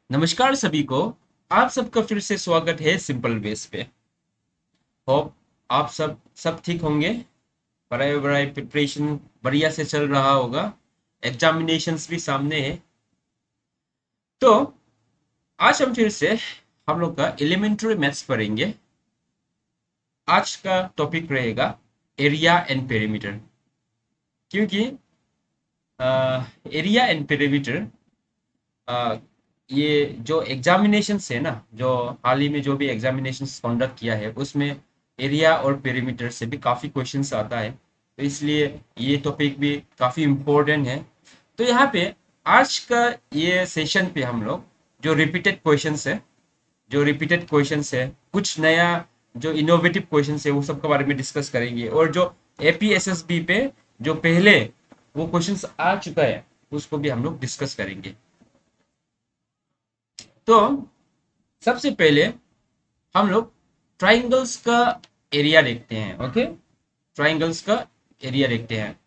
नमस्कार सभी को। आप सबका फिर से स्वागत है सिंपल बेस पे। होप आप सब ठीक होंगे। पढ़ाई वढ़ाई प्रिपरेशन बढ़िया से चल रहा होगा। एग्जामिनेशंस भी सामने है। तो आज हम फिर से हम लोग का एलिमेंट्री मैथ्स पढ़ेंगे। आज का टॉपिक रहेगा एरिया एंड पेरीमीटर। क्योंकि एरिया एंड पेरीमीटर ये जो एग्जामिनेशंस है ना, जो हाल ही में जो भी एग्जामिनेशंस कंडक्ट किया है उसमें एरिया और पेरीमीटर से भी काफ़ी क्वेश्चंस आता है। तो इसलिए ये टॉपिक भी काफ़ी इम्पोर्टेंट है। तो यहाँ पे आज का ये सेशन पे हम लोग जो रिपीटेड क्वेश्चंस है, कुछ नया जो इनोवेटिव क्वेश्चंस है वो सब के बारे में डिस्कस करेंगे। और जो एपीएसएसबी पे जो पहले वो क्वेश्चंस आ चुका है उसको भी हम लोग डिस्कस करेंगे। तो सबसे पहले हम लोग ट्राइंगल्स का एरिया देखते हैं। ओके, ट्राइंगल्स का एरिया देखते हैं।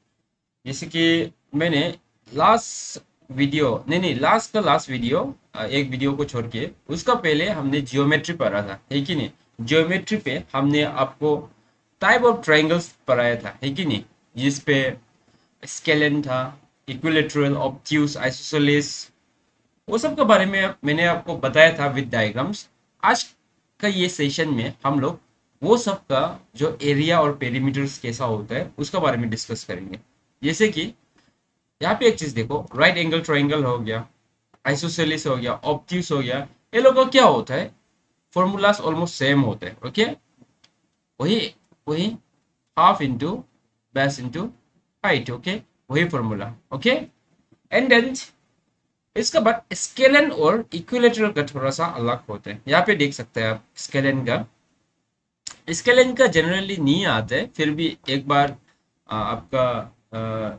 जैसे कि मैंने लास्ट वीडियो नहीं नहीं लास्ट का लास्ट वीडियो, एक वीडियो को छोड़ के उसका पहले हमने जियोमेट्री पढ़ा था, है कि नहीं। जियोमेट्री पे हमने आपको टाइप ऑफ ट्राइंगल्स पढ़ाया था, है कि नहीं। जिस पे स्केलेन था, इक्विलेटरल, ऑब्ट्यूज, आइसोसेलेस, वो सब के बारे में मैंने आपको बताया था विद डायग्राम्स। आज का ये सेशन में हम लोग वो सब का जो एरिया और पेरीमीटर्स कैसा होता है उसका बारे में डिस्कस करेंगे। जैसे कि यहाँ पे एक चीज देखो, राइट एंगल ट्राइंगल हो गया, आइसोसेलिस हो गया, ऑब्ट्यूस हो गया, ये लोगों का क्या होता है, फॉर्मूलाज ऑलमोस्ट सेम होते हैं। ओके, वही वही half into base into height. Okay, वही फॉर्मूला। ओके, एंड देन इसका बाद स्केलन और इक्विलेटरल का थोड़ा सा अलग होता है। यहाँ पे देख सकते हैं आप स्केलन का जनरली नहीं आता है, फिर भी एक बार आपका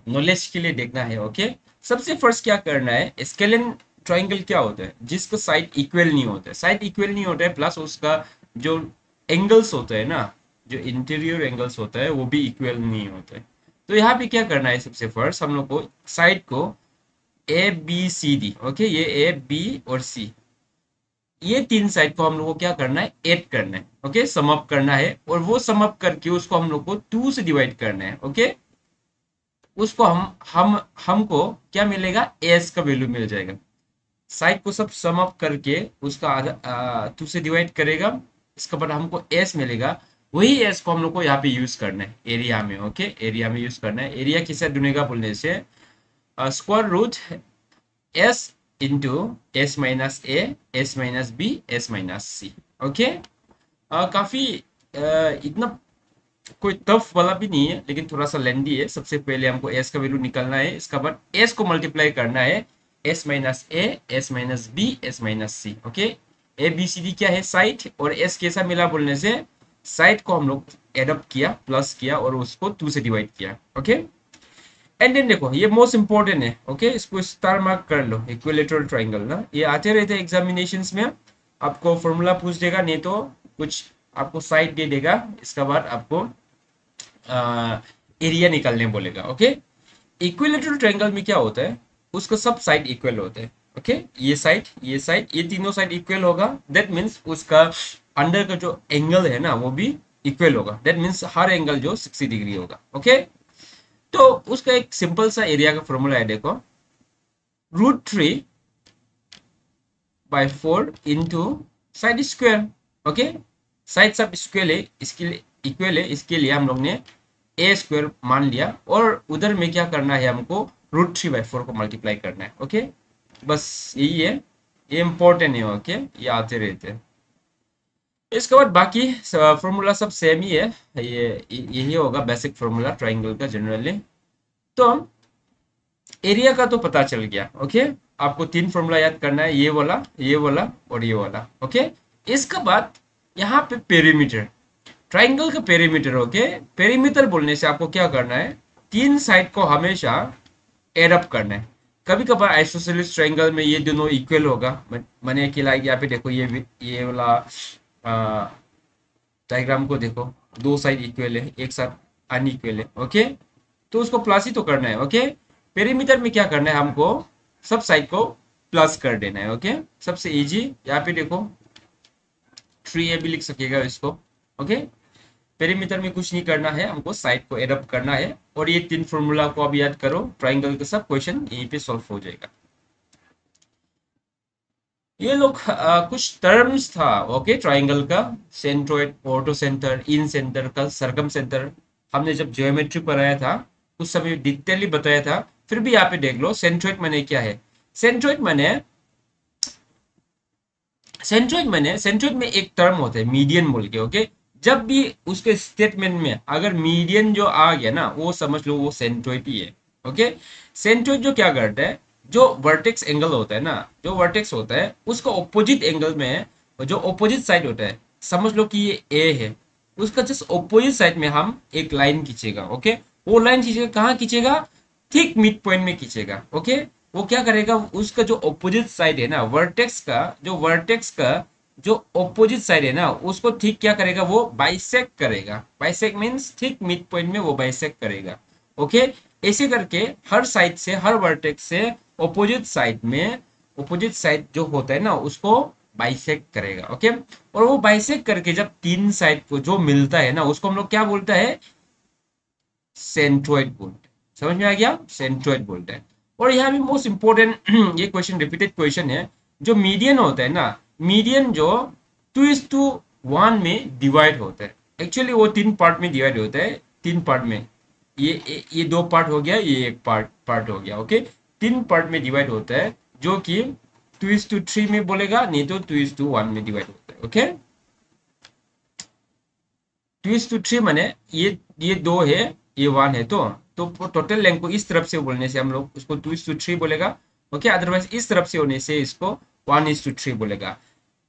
नॉलेज के लिए देखना है। ओके, सबसे फर्स्ट क्या करना है, स्केलन ट्राइंगल क्या होता है, जिसका साइड इक्वल नहीं होता है। साइड इक्वल नहीं होता है प्लस उसका जो एंगल्स होता है ना, जो इंटीरियर एंगल्स होता है वो भी इक्वल नहीं होता है। तो यहाँ पे क्या करना है, सबसे फर्स्ट हम लोग को साइड को A B C D, okay, ये ए बी और सी, ये तीन साइड को हम लोग को क्या करना है, ऐड करना है। ओके, सम अप करना है और वो सम अप करके उसको हम लोग को टू से डिवाइड करना है। ओके, उसको हम हमको क्या मिलेगा, एस का वैल्यू मिल जाएगा। साइड को सब सम अप करके उसका आधा टू से डिवाइड करेगा, इसके बाद हमको एस मिलेगा। वही एस को हम लोग को यहाँ पे यूज करना है एरिया में। ओके, एरिया में यूज करना है। एरिया किसे ढूंढेगा बोलने से square root s into s minus ए, S minus B, S minus सी। ओके, काफी इतना कोई टफ वाला भी नहीं है, लेकिन थोड़ा सा लेंदी है। सबसे पहले हमको एस का वैल्यू निकालना है, इसका बाद एस को मल्टीप्लाई करना है, S minus A, S minus B, S minus C. Okay, A B C D क्या है, साइड, और एस कैसा मिला बोलने से साइड को हम लोग एडअप किया, प्लस किया और उसको टू से डिवाइड किया। ओके, एंड देन देखो ये मोस्ट इंपॉर्टेंट है। ओके, इसको स्टार मार्क कर लो, इक्विलेटरल ट्राइंगल ना, ये आते रहते हैं एग्जामिनेशंस में। आपको फॉर्मूला पूछ देगा, नहीं तो कुछ आपको साइड दे देगा, इसका बाद आपको एरिया निकालने बोलेगा। ओके, इक्विलेटरल ट्रायंगल में क्या होता है, उसका सब साइड इक्वल होते हैं। ओके, ये साइड ये तीनों साइड इक्वल होगा, दैट मीन्स उसका अंडर का जो एंगल है ना वो भी इक्वल होगा। दैट मीन्स हर एंगल जो 60 डिग्री होगा। ओके, तो उसका एक सिंपल सा एरिया का फॉर्मूला है, देखो, √3/4 into side square. Okay, side सब स्क्वायर है, इसके लिए इक्वल है, इसके लिए हम लोग ने ए स्क्वायर मान लिया, और उधर में क्या करना है, हमको √3/4 को मल्टीप्लाई करना है। ओके, बस यही है, ये इंपॉर्टेंट है। ओके, ये आते रहते हैं। इसके बाद बाकी फॉर्मूला सब सेम ही है, ये यही होगा बेसिक फॉर्मूला ट्राइंगल का जनरली। तो एरिया का तो पता चल गया। ओके, आपको तीन फॉर्मूला याद करना है, ये वाला और ये वाला। ओके, इसके बाद यहाँ पे पेरीमीटर, ट्राइंगल का पेरीमीटर। ओके, पेरीमीटर बोलने से आपको क्या करना है, तीन साइड को हमेशा एड अप करना है। कभी कभार आइसोसेलेस ट्राइंगल में ये दोनों इक्वल होगा, मैंने कि लाइक यहाँ पे देखो, ये वाला डायग्राम को देखो, दो साइड इक्वल है, एक साथ अनइक्वल है। ओके, तो उसको प्लस ही तो करना है। ओके, पेरीमीटर में क्या करना है, हमको सब साइड को प्लस कर देना है। ओके, सबसे इजी। यहाँ पे देखो 3a भी लिख सकेगा इसको। ओके, पेरीमीटर में कुछ नहीं करना है, हमको साइड को एडप्ट करना है। और ये तीन फॉर्मूला को अब याद करो, ट्राइंगल का सब क्वेश्चन यहीं पे सॉल्व हो जाएगा। ये लोग कुछ टर्म्स था। ओके, ट्राइंगल का सेंट्रोइड, ऑर्थो सेंटर, इन सेंटर का, सरकम सेंटर, हमने जब ज्योमेट्री पढ़ाया था उस समय डिटेली बताया था। फिर भी यहाँ पे देख लो, सेंट्रोइड माने क्या है। सेंट्रोइड में एक टर्म होता है मीडियन बोल के। ओके, जब भी उसके स्टेटमेंट में अगर मीडियन जो आ गया ना, वो समझ लो वो सेंट्रोइड ही है। ओके, सेंट्रोइड जो क्या करता है, जो वर्टेक्स एंगल होता है ना, जो वर्टेक्स होता है उसका ऑपोजिट एंगल में जो ऑपोजिट साइड होता है, समझ लो कि ये ए है, उसका जस्ट ऑपोजिट साइड में हम एक लाइन खींचेगा। ओके, वो लाइन खींचेगा, कहाँ खींचेगा, ठीक मिड पॉइंट में खींचेगा। ओके, वो क्या करेगा, उसका जो ऑपोजिट साइड है ना, वर्टेक्स का जो ऑपोजिट साइड है ना, उसको ठीक क्या करेगा, वो बाइसेक्ट करेगा। बाइसेक्ट मींस ठीक मिड पॉइंट में वो बाइसेक्ट करेगा। ओके, ऐसे करके हर साइड से, हर वर्टेक्स से ऑपोजिट साइड जो होता है ना, उसको बाइसेक्ट करेगा। ओके, और वो बाइसेक्ट करके जब तीन साइड को जो मिलता है ना, उसको हम लोग क्या बोलता है, सेंट्रोइड बोलते हैं। समझ में आ गया, सेंट्रोइड बोलते हैं। और यहाँ भी मोस्ट इंपोर्टेंट ये क्वेश्चन रिपीटेड क्वेश्चन है, जो मीडियन होता है ना, मीडियन जो 2:1 में डिवाइड होता है। एक्चुअली वो तीन पार्ट में डिवाइड होता है, तीन पार्ट में। ये दो पार्ट हो गया, ये एक पार्ट हो गया। ओके, तीन पार्ट में डिवाइड होता है, जो कि 2:3 में बोलेगा, नहीं तो 2:1 में डिवाइड होता है। ओके, 2:3 माने ये दो है, ये वन है, तो टोटल लेंथ को इस तरफ से बोलने से हम लोग उसको 2:3 बोलेगा। ओके, अदरवाइज इस तरफ से होने से इसको 1:3 बोलेगा।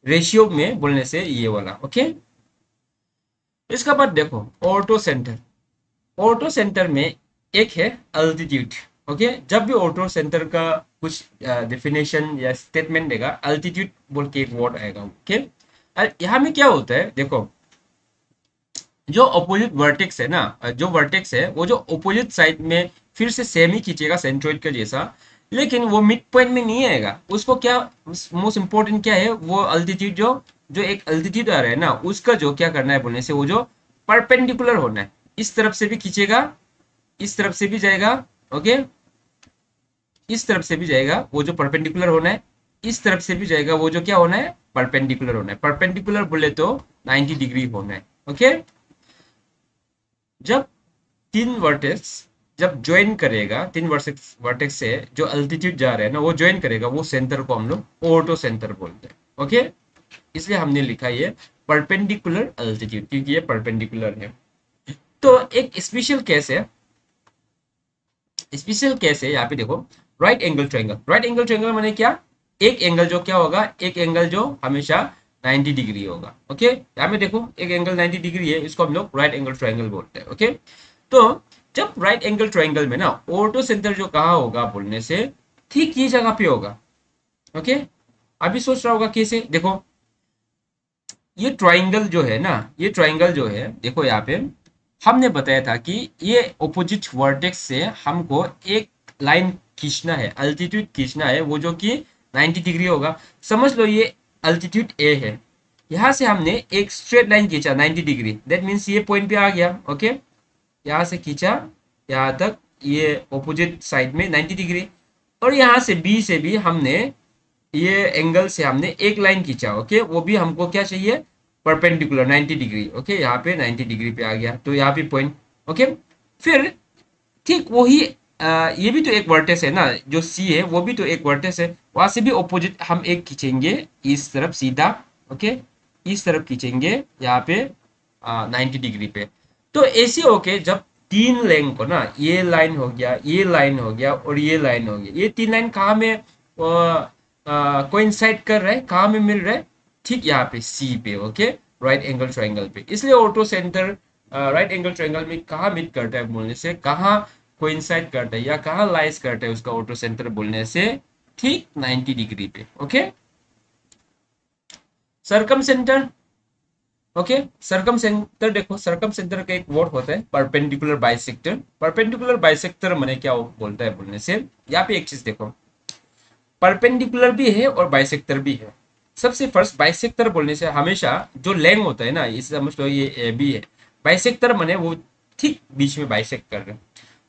रेशियो में बोलने से ये वाला। ओके, इसका बाद देखो ऑटो सेंटर में एक है अल्टीट्यूड। ओके, जब भी ऑटो सेंटर का कुछ डेफिनेशन या स्टेटमेंट देगा, अल्टीट्यूड बोल के एक वर्ड आएगा। ओके, यहाँ में क्या होता है देखो, जो अपोजिट वर्टेक्स है ना, जो वर्टेक्स है वो जो अपोजिट साइड में फिर से सेम ही खींचेगा सेंट्रोइड का जैसा, लेकिन वो मिड पॉइंट में नहीं आएगा। उसको क्या मोस्ट इंपोर्टेंट क्या है, वो अल्टीट्यूड जो जो एक अल्टीट्यूड आ रहा है ना, उसका जो क्या करना है बोलने से, वो जो परपेंडिकुलर होना है, इस तरफ से भी खींचेगा, इस तरफ से भी जाएगा। ओके, इस तरफ से भी जाएगा, वो जो परपेंडिकुलर होना है, इस तरफ से भी जाएगा, वो जो क्या होना है, परपेंडिकुलर होना है। परपेंडिकुलर बोले तो 90 डिग्री होना है। ओके, जब तीन वर्टेक्स जब ज्वाइन करेगा, तीन वर्टेक्स से जो अल्टीट्यूड जा रहा है ना, वो ज्वाइन करेगा, वो सेंटर को हम लोग ऑटो सेंटर बोलते हैं। ओके, इसलिए हमने लिखा ये परपेंडिकुलर अल्टीट्यूड, क्योंकि ये परपेंडिकुलर है। तो एक स्पेशल केस है यहाँ पे देखो, right angle triangle. Right angle triangle माने क्या, एक एंगल जो क्या होगा, एक एंगल जो हमेशा 90 डिग्री होगा। ओके, यहाँ में देखो एक एंगल 90 डिग्री है, इसको हम लोग राइट एंगल ट्रायंगल बोलते हैं। ओके, तो जब राइट एंगल ट्रायंगल में ना ऑटो सेंटर जो कहाँ होगा बोलने से, ठीक ये जगह पे होगा। ओके, अभी सोच रहा होगा कैसे, देखो ये ट्रायंगल जो है ना, ये ट्रायंगल जो है, देखो यहाँ पे हमने बताया था कि ये ऑपोजिट वर्टेक्स से हमको एक लाइन खींचना है, अल्टीट्यूड खींचना है, वो जो कि 90 डिग्री होगा। समझ लो ये अल्टीट्यूड ए है, यहाँ से हमने एक स्ट्रेट लाइन खींचा 90 डिग्री, दैट मीन्स ये पॉइंट पे आ गया। ओके, यहाँ से खींचा यहाँ तक, ये ऑपोजिट साइड में 90 डिग्री। और यहाँ से बी से भी हमने ये एंगल से हमने एक लाइन खींचा। ओके, वो भी हमको क्या चाहिए, परपेंडिकुलर 90 डिग्री। ओके, यहाँ पे 90 डिग्री पे आ गया, तो यहाँ पे पॉइंट। ओके, फिर ठीक वही ये भी तो एक वर्टेक्स है ना, जो सी है वो भी तो एक वर्टेक्स है, वहां से भी ऑपोजिट हम एक खींचेंगे इस तरफ सीधा। ओके, इस तरफ खींचेंगे यहाँ पे 90 डिग्री पे। तो ऐसे होके जब तीन लाइन को ना, ये लाइन हो गया, ये लाइन हो गया, और ये लाइन हो गया, ये तीन लाइन कहाँ में कोइंसाइड कर रहा है, कहाँ में मिल रहा है, ठीक यहाँ पे सी पे। ओके, राइट एंगल ट्रायंगल पे। इसलिए auto centre right angle triangle में कहाँ मीट करता है बोलने से, कहाँ कोइंसाइड करता है या कहाँ लाइज करता है उसका ऑटो सेंटर बोलने से, ठीक 90 डिग्री पे। Okay, circumcentre. Okay, circumcentre देखो, सरकम सेंटर का एक वर्ड होता है परपेंडिकुलर बाइसेक्टर। परपेंडिकुलर बाइसेक्टर मैंने क्या बोलता है बोलने से, यहाँ पे एक चीज देखो, परपेंडिकुलर भी है और बाइसेक्टर भी है। सबसे फर्स्ट बाइसेक्टर बोलने से हमेशा जो लेंथ होता है ना, इसे समझ लो ये ए बी है। बाइसेक्टर माने वो ठीक बीच में बाइसेक्ट कर रहे हैं।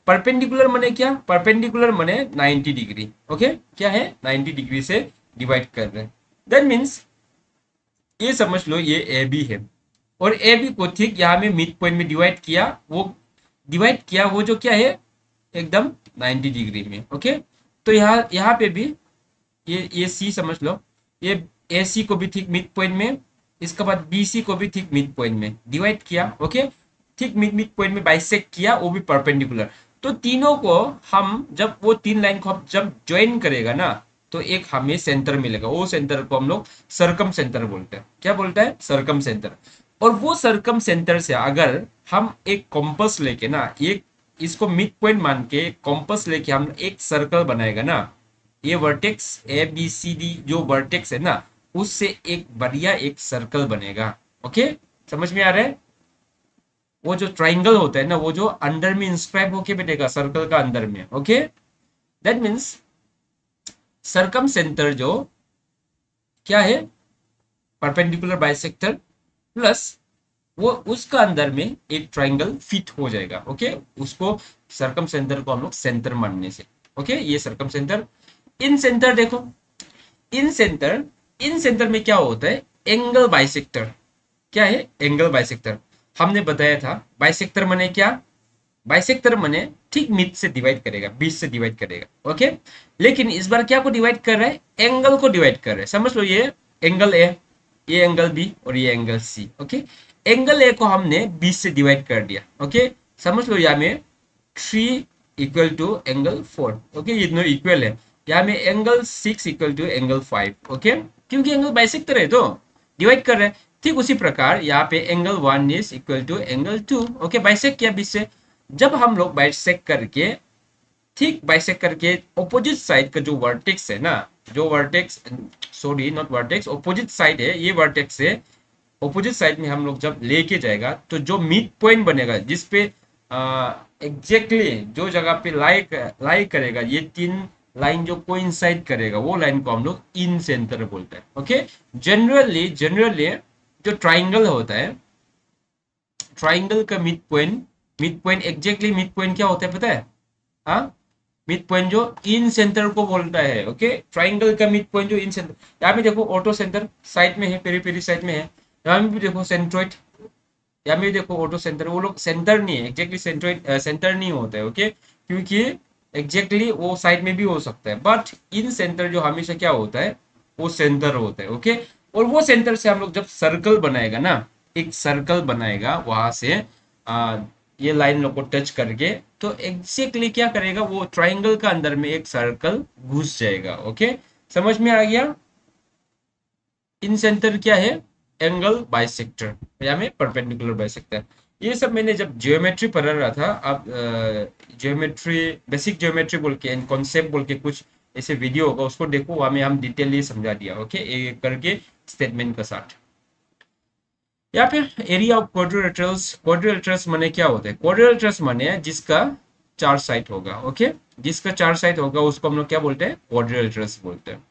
परपेंडिकुलर माने क्या? परपेंडिकुलर माने 90 डिग्री। ओके, क्या है? 90 डिग्री से डिवाइड कर रहे हैं। दैट मीन्स ये समझ लो ये ए बी है, और ए बी को ठीक यहाँ में मिड पॉइंट में डिवाइड किया। वो जो क्या है, एकदम 90 डिग्री में। ओके, तो यहाँ यहाँ पे भी ये सी समझ लो, ये ए सी को भी ठीक मिड पॉइंट में, इसके बाद बी सी को भी ठीक मिड पॉइंट में डिवाइड किया। ओके, ठीक मिड पॉइंट में बाइसेक्ट किया, वो भी परपेंडिकुलर। तो तीनों को हम जब वो तीन लाइन को हम जब ज्वाइन करेगा ना, तो एक हमें सेंटर मिलेगा। वो सेंटर को हम लोग सरकम सेंटर बोलते हैं। क्या बोलते हैं? सरकम सेंटर। और वो सरकम सेंटर से अगर हम एक कॉम्पस लेके ना, एक इसको मिड पॉइंट मान के कॉम्पस लेके हम एक सर्कल बनाएगा ना, ये vertex A B C D जो वर्टेक्स है ना, उससे एक बढ़िया एक सर्कल बनेगा। ओके, समझ में आ रहा है? वो जो ट्राइंगल होता है ना, वो जो अंदर में इंस्क्राइब होके बैठेगा सर्कल का अंदर में। ओके, दैट मीन्स सरकम सेंटर जो क्या है, परपेंडिकुलर बाइसेक्टर प्लस वो उसका अंदर में एक ट्राइंगल फिट हो जाएगा। ओके, उसको सरकम सेंटर को हम लोग सेंटर मानने से। ओके, ये सरकम सेंटर। इन सेंटर देखो, इन सेंटर में क्या होता है? Angle bisector. क्या है? Angle bisector. हमने बताया था बाइसेक्टर माने क्या? बाइसेक्टर माने ठीक मिड से डिवाइड करेगा, बीच से डिवाइड करेगा। ओके, लेकिन इस बार क्या को डिवाइड कर रहा है? एंगल को डिवाइड कर रहा है। समझ लो ये एंगल ए, ये एंगल बी और ये angle C. Okay, angle A को हमने बीच से डिवाइड कर दिया। ओके, समझ लो यहाँ में 3 इक्वल टू एंगल 4। ओके, ये दोनों इक्वल है। यहाँ में angle 6 equal to angle 5। Okay, क्योंकि एंगल बाइसेक्टर है तो डिवाइड कर रहे हैं। ठीक उसी प्रकार यहाँ पे angle 1 is equal to angle 2। Okay, bisect किया बीच से। जब हम लोग बाइसेक्ट करके, ठीक बाइसेक्ट करके ऑपोजिट साइड का जो वर्टेक्स है ना, जो vertex, sorry not vertex, opposite side है, ये वर्टेक्स है, ऑपोजिट साइड में हम लोग जब लेके जाएगा तो जो मिड पॉइंट बनेगा, जिसपे एग्जैक्टली जो जगह पे लाई करेगा, ये तीन लाइन जो कोइंसाइड करेगा, वो लाइन को हम लोग इन सेंटर बोलते हैं। ओके, जनरली जो ट्राइंगल होता है, ट्राइंगल का mid point exactly mid point क्या होता है पता है? हाँ, मिड पॉइंट जो इन सेंटर को बोलता है। ओके, ट्राइंगल का मिड पॉइंट जो इन सेंटर, यहाँ पे देखो ऑटो सेंटर साइड में है, पेरी साइड में है। यहाँ में भी देखो सेंट्रोइड, यहाँ में भी देखो ऑटो सेंटर। वो लोग सेंटर नहीं है, एग्जैक्टली सेंट्रोइड सेंटर नहीं होता है। ओके, क्योंकि एग्जैक्टली वो साइड में भी हो सकता है, बट इन सेंटर जो हमेशा क्या होता है, वो सेंटर होता है। ओके, और वो सेंटर से हम लोग जब सर्कल बनाएगा ना, एक सर्कल बनाएगा वहां से ये लाइन लोग को टच करके, तो एग्जैक्टली क्या करेगा, वो ट्राइंगल का अंदर में एक सर्कल घुस जाएगा। ओके, समझ में आ गया? इन सेंटर क्या है? एंगल बाइसेक्टर, या में परपेंडिकुलर बाइसेक्टर। ये सब मैंने जब जियोमेट्री पढ़ा रहा था, आप जियोमेट्री, बेसिक जियोमेट्री बोल के, कॉन्सेप्ट बोल के कुछ ऐसे वीडियो होगा, उसको देखो, वहां में हम डिटेल समझा दिया। ओके, एक करके स्टेटमेंट का साथ। यहाँ पे एरिया ऑफ क्वाड्रिलेटरल्स, क्वाड्रिलेटरल्स माने क्या होता है? क्वाड्रिलेटरल्स माने जिसका 4 साइड होगा। ओके, जिसका 4 साइड होगा उसको हम लोग क्या बोलते हैं? क्वाड्रिलेटरल्स बोलते हैं।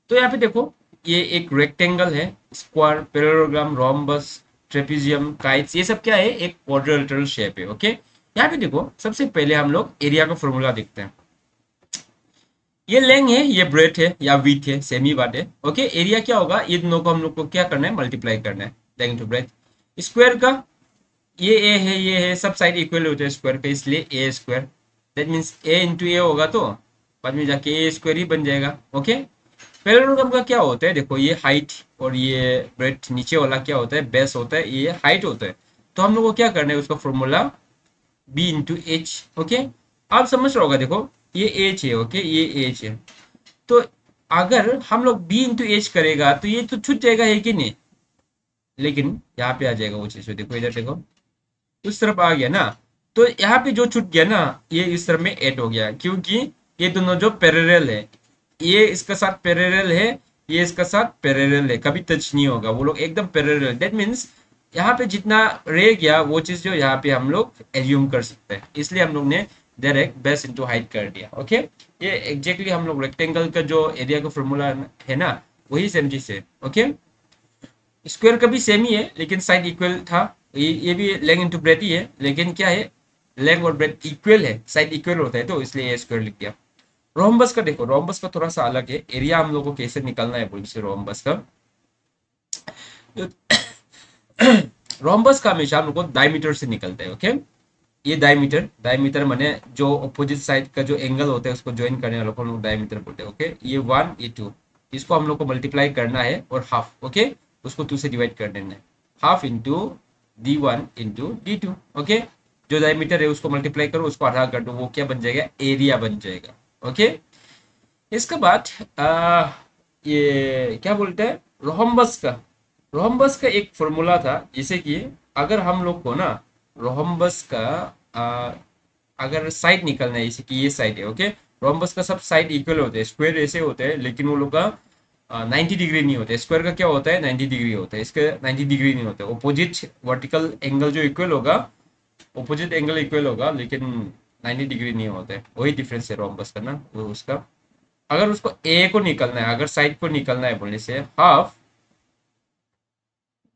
तो यहाँ पे देखो, ये एक रेक्टेंगल है, square, parallelogram, rhombus, trapezium, kites, ये सब क्या है? एक क्वाड्रिलेटरल शेप है। ओके, यहाँ पे देखो, सबसे पहले हम लोग एरिया का फॉर्मूला देखते हैं। ये लेंथ है, ये ब्रेथ है या विड्थ है, सेम ही बात है। ओके, एरिया क्या होगा? ये दोनों को हम लोग को क्या करना है? मल्टीप्लाई करना है, लेंथ टू ब्रेथ। स्क्वायर का ये ए है, ये है, सब साइड इक्वल होते हैं स्क्वायर के, इसलिए a square. That means a into a होगा, तो बाद में जाके ए स्क्वायर ही बन जाएगा। ओके, पैरेललोग्राम का क्या होता है? देखो, ये हाइट और ये ब्रेथ, नीचे वाला क्या होता है? बेस होता है, ये हाइट होता है। तो हम लोग को क्या करना है? उसका formula B into H. Okay, आप समझ रहे होगा, देखो ये एच है। ओके, ये एच है, तो अगर हम लोग बी इंटू एच करेगा तो ये तो छूट जाएगा, है कि नहीं? लेकिन यहाँ पे आ जाएगा वो चीज, देखो इधर देखो, उस तरफ आ गया ना, तो यहाँ पे जो छूट गया ना, ये इस तरफ में ऐड हो गया, क्योंकि ये दोनों जो पैरेलल है, ये इसका साथ पैरेलल है, ये इसका साथ पैरेलल है, कभी टच नहीं होगा, वो लोग एकदम पैरेलल। दैट मीन्स यहाँ पे जितना रह गया वो चीज जो यहाँ पे हम लोग एज्यूम कर सकते हैं, इसलिए हम लोग ने डायरेक्ट बेस इंटू हाइट कर दिया। ओके, ये एग्जैक्टली हम लोग रेक्टेंगल का जो एरिया का फॉर्मूला है ना, वही सेम चीज है। ओके, स्क्वायर का भी सेम ही है, लेकिन साइड इक्वल था। ये भी लेंथ इंटू ब्रेथ ही है, लेकिन क्या है, लेंथ और ब्रेथ इक्वल है, साइड इक्वल होता है, तो इसलिए ये स्क्वायर लिख दिया। रोम्बस का देखो, रोम्बस का थोड़ा सा अलग है। एरिया हम लोग को कैसे निकालना है बोल से रोम्बस का, रोम्बस का हमेशा हम लोग को डायमीटर से निकलता है। ओके, ये डायमीटर, डायमीटर माने जो अपोजिट साइड का जो एंगल होता है उसको ज्वाइन करने वालों को हम लोग डायमीटर बोलते हैं। ओके, ये वन, ये टू, इसको हम लोग को मल्टीप्लाई करना है और हाफ। ओके, उसको टू से डिवाइड कर देना है। Half into D1 into D2। Okay, जो डायमीटर है उसको मल्टीप्लाई करो, उसको आधा कर दो, वो क्या बन जाएगा, एरिया बन जाएगा। ओके, इसके बाद ये क्या बोलते हैं, रोहम्बस का। रोहम्बस का एक फॉर्मूला था, जैसे कि अगर हम लोग को ना रोहम्बस का आ, अगर साइड निकलना है, जैसे कि ये साइड है। ओके, रोम्बस का सब साइड इक्वल होते हैं, स्क्वायर ऐसे होते हैं, लेकिन वो लोग का 90 डिग्री नहीं होता है। स्क्वायर का क्या होता है, 90 डिग्री होता है, इसका 90 डिग्री नहीं होता है। ओपोजिट वर्टिकल एंगल जो इक्वल होगा, ओपोजिट एंगल इक्वल होगा, लेकिन 90 डिग्री नहीं होता है। वही डिफरेंस है रोम्बस का ना, वो उसका। अगर उसको ए को निकलना है, अगर साइड को निकलना है बोलने से, half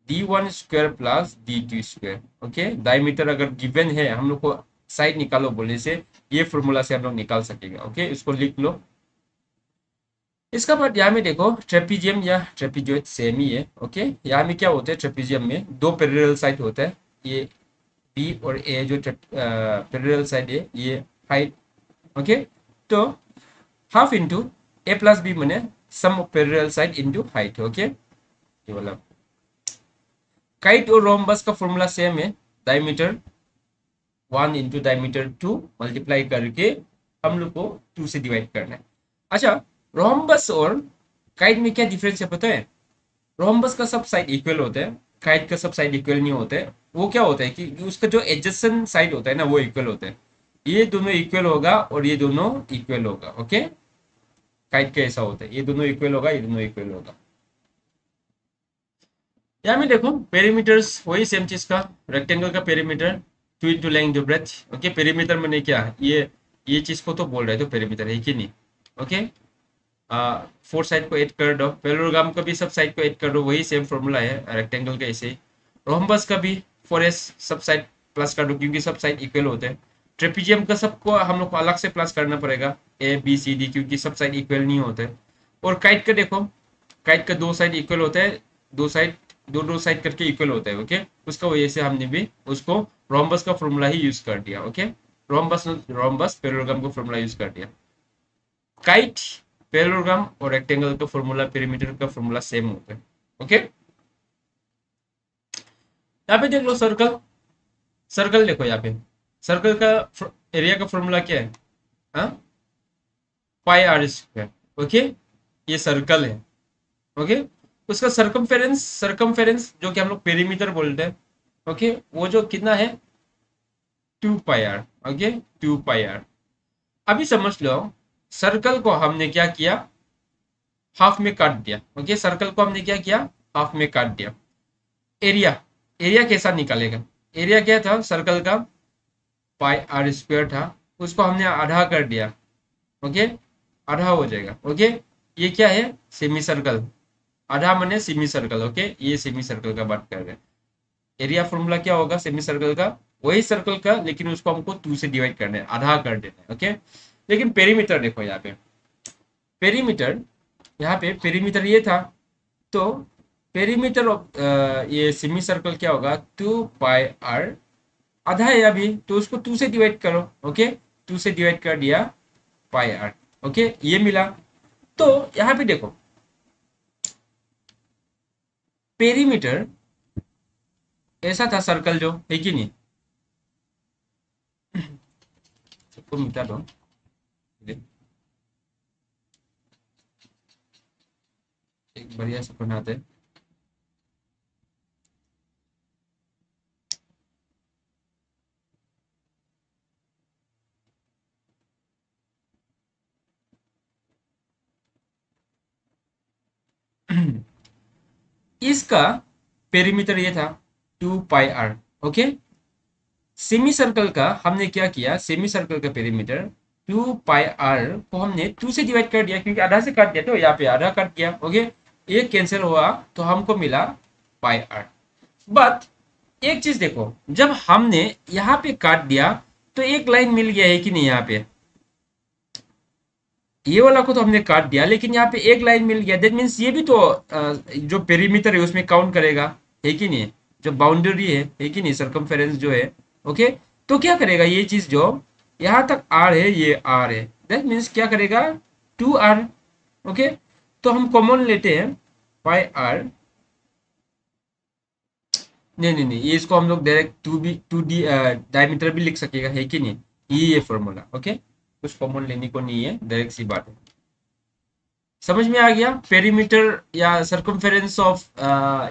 D1 square plus D2 square. Okay, diameter अगर गिवन है, हम लोग को साइड निकालो बोलने से, ये फॉर्मूला से हम लोग निकाल सकेंगे। ओके, इसको लिख लो। इसका बाद यहाँ में देखो, ट्रेपीजियम या ट्रेपीजॉइड सेम ही है। ओके, यहाँ में क्या होता है, ट्रेपीजियम में दो पैरेलल साइड होता है, ये बी और ए जो पैरेलल साइड है, ये हाइट। ओके, तो half into a plus b मैंने sum of parallel side into height. Okay, ये वाला काइट और रोम्बस का फॉर्मूला सेम है, डायमीटर 1 इंटू डायमीटर 2 मल्टीप्लाई करके हम लोग को 2 से डिवाइड करना है। अच्छा, रोम्बस और काइट में क्या डिफरेंस है पता है? रोम्बस का सब साइड इक्वल होता है, काइट का सब साइड इक्वल नहीं होता है। वो क्या होता है कि उसका जो एडजेसेंट साइड होता है ना, वो इक्वल होता है। ये दोनों इक्वल होगा और ये दोनों इक्वल होगा। ओके, काइट का ऐसा होता है, ये दोनों इक्वल होगा, ये दोनों इक्वल होगा। यहाँ में देखो, पेरीमीटर्स वही सेम चीज का, रेक्टेंगल का perimeter 2 into length breadth. Okay, perimeter मैंने क्या, ये चीज को तो बोल रहे थे पेरीमीटर है कि नहीं। ओके, फोर साइड को ऐड कर दो, पैरेललोग्राम का भी सब साइड को ऐड कर दो, वही सेम फॉर्मूला है रेक्टेंगल का ऐसे ही। रोम्बस का भी 4s सब साइड प्लस कर दो, क्योंकि सब साइड इक्वल होते हैं। ट्रेपीजियम का सबको हम लोग को अलग से प्लस करना पड़ेगा, ए बी सी डी, क्योंकि सब साइड इक्वल नहीं होते। और काइट का देखो, काइट का दो साइड इक्वल होता है, दो साइड, दो साइड करके इक्वल होता है। ओके, उसका वजह से हमने भी उसको रोम्बस का फॉर्मूला ही यूज कर दिया। ओके, रोम्बस रोम्बस पैरेललोग्राम का फॉर्मूला यूज कर दिया। काइट, पैरेललोग्राम और रेक्टेंगल का फॉर्मूला, पेरीमीटर का फॉर्मूला सेम होता है। ओके, यहाँ पे देख लो सर्कल, सर्कल देखो यहाँ पे, सर्कल का एरिया का फॉर्मूला क्या है, हाँ, पाई आर स्क्वायर। ओके, ये सर्कल है। ओके, उसका सरकमफेरेंस, सरकमफेरेंस जो कि हम लोग पेरीमीटर बोलते हैं। ओके, वो जो कितना है, 2 pi R. Okay, 2 pi R. अभी समझ लो, सर्कल को हमने क्या किया, हाफ में काट दिया। ओके, सर्कल को हमने क्या किया, हाफ में काट दिया। एरिया, एरिया कैसा निकालेगा, एरिया क्या था सर्कल का, पाई आर स्क्वायर था, उसको हमने आधा कर दिया। ओके, आधा हो जाएगा। ओके, ये क्या है, सेमी सर्कल, आधा मने सेमी सर्कल। ओके, ये सेमी सर्कल का बात कर रहे हैं। एरिया फॉर्मूला क्या होगा सेमी सर्कल का, वही सर्कल का, लेकिन उसको हमको 2 से डिवाइड करना है, आधा कर देना है। ओके, लेकिन पेरीमीटर देखो यहाँ पे, पेरीमीटर, यहाँ पे पेरीमीटर ये था, तो पेरीमीटर ऑफ ये सेमी सर्कल क्या होगा, 2 पाई आर, आधा है अभी, तो उसको 2 से डिवाइड करो। ओके, 2 से डिवाइड कर दिया, पाई आर। ओके, ये मिला। तो यहाँ पे देखो, पेरीमीटर ऐसा था सर्कल जो है कि नहीं, सबको मिटा दो, एक बढ़िया से बनाते हैं। इसका पेरीमीटर ये था 2 pi R. Okay, semi circle का हमने क्या किया, सेमी सर्कल का पेरीमीटर 2 पाई आर को हमने 2 से डिवाइड कर दिया, क्योंकि आधा से काट दिया तो यहाँ पे आधा काट दिया। ओके, एक कैंसिल हुआ तो हमको मिला पाई आर। बट एक चीज देखो, जब हमने यहाँ पे काट दिया तो एक लाइन मिल गया है कि नहीं, यहाँ पे ये वाला को तो हमने काट दिया, लेकिन यहाँ पे एक लाइन मिल गया, दैट मीन्स ये भी तो जो पेरीमीटर है उसमें काउंट करेगा, है कि नहीं, जो बाउंड्री है कि नहीं, सरकमफेरेंस जो है। ओके, तो क्या करेगा ये चीज, जो यहाँ तक आर है, ये आर है, दैट मीन्स क्या करेगा, 2 आर। ओके, तो हम कॉमन लेते हैं पाई आर। नहीं नहीं नहीं, ये इसको हम लोग डायरेक्ट 2D डायमीटर भी लिख सकेगा, है कि नहीं, ये फॉर्मूला। ओके, कुछ कॉमन लेने को नहीं है, डायरेक्ट सी बात है। समझ में आ गया पेरीमीटर या सरकमफेरेंस ऑफ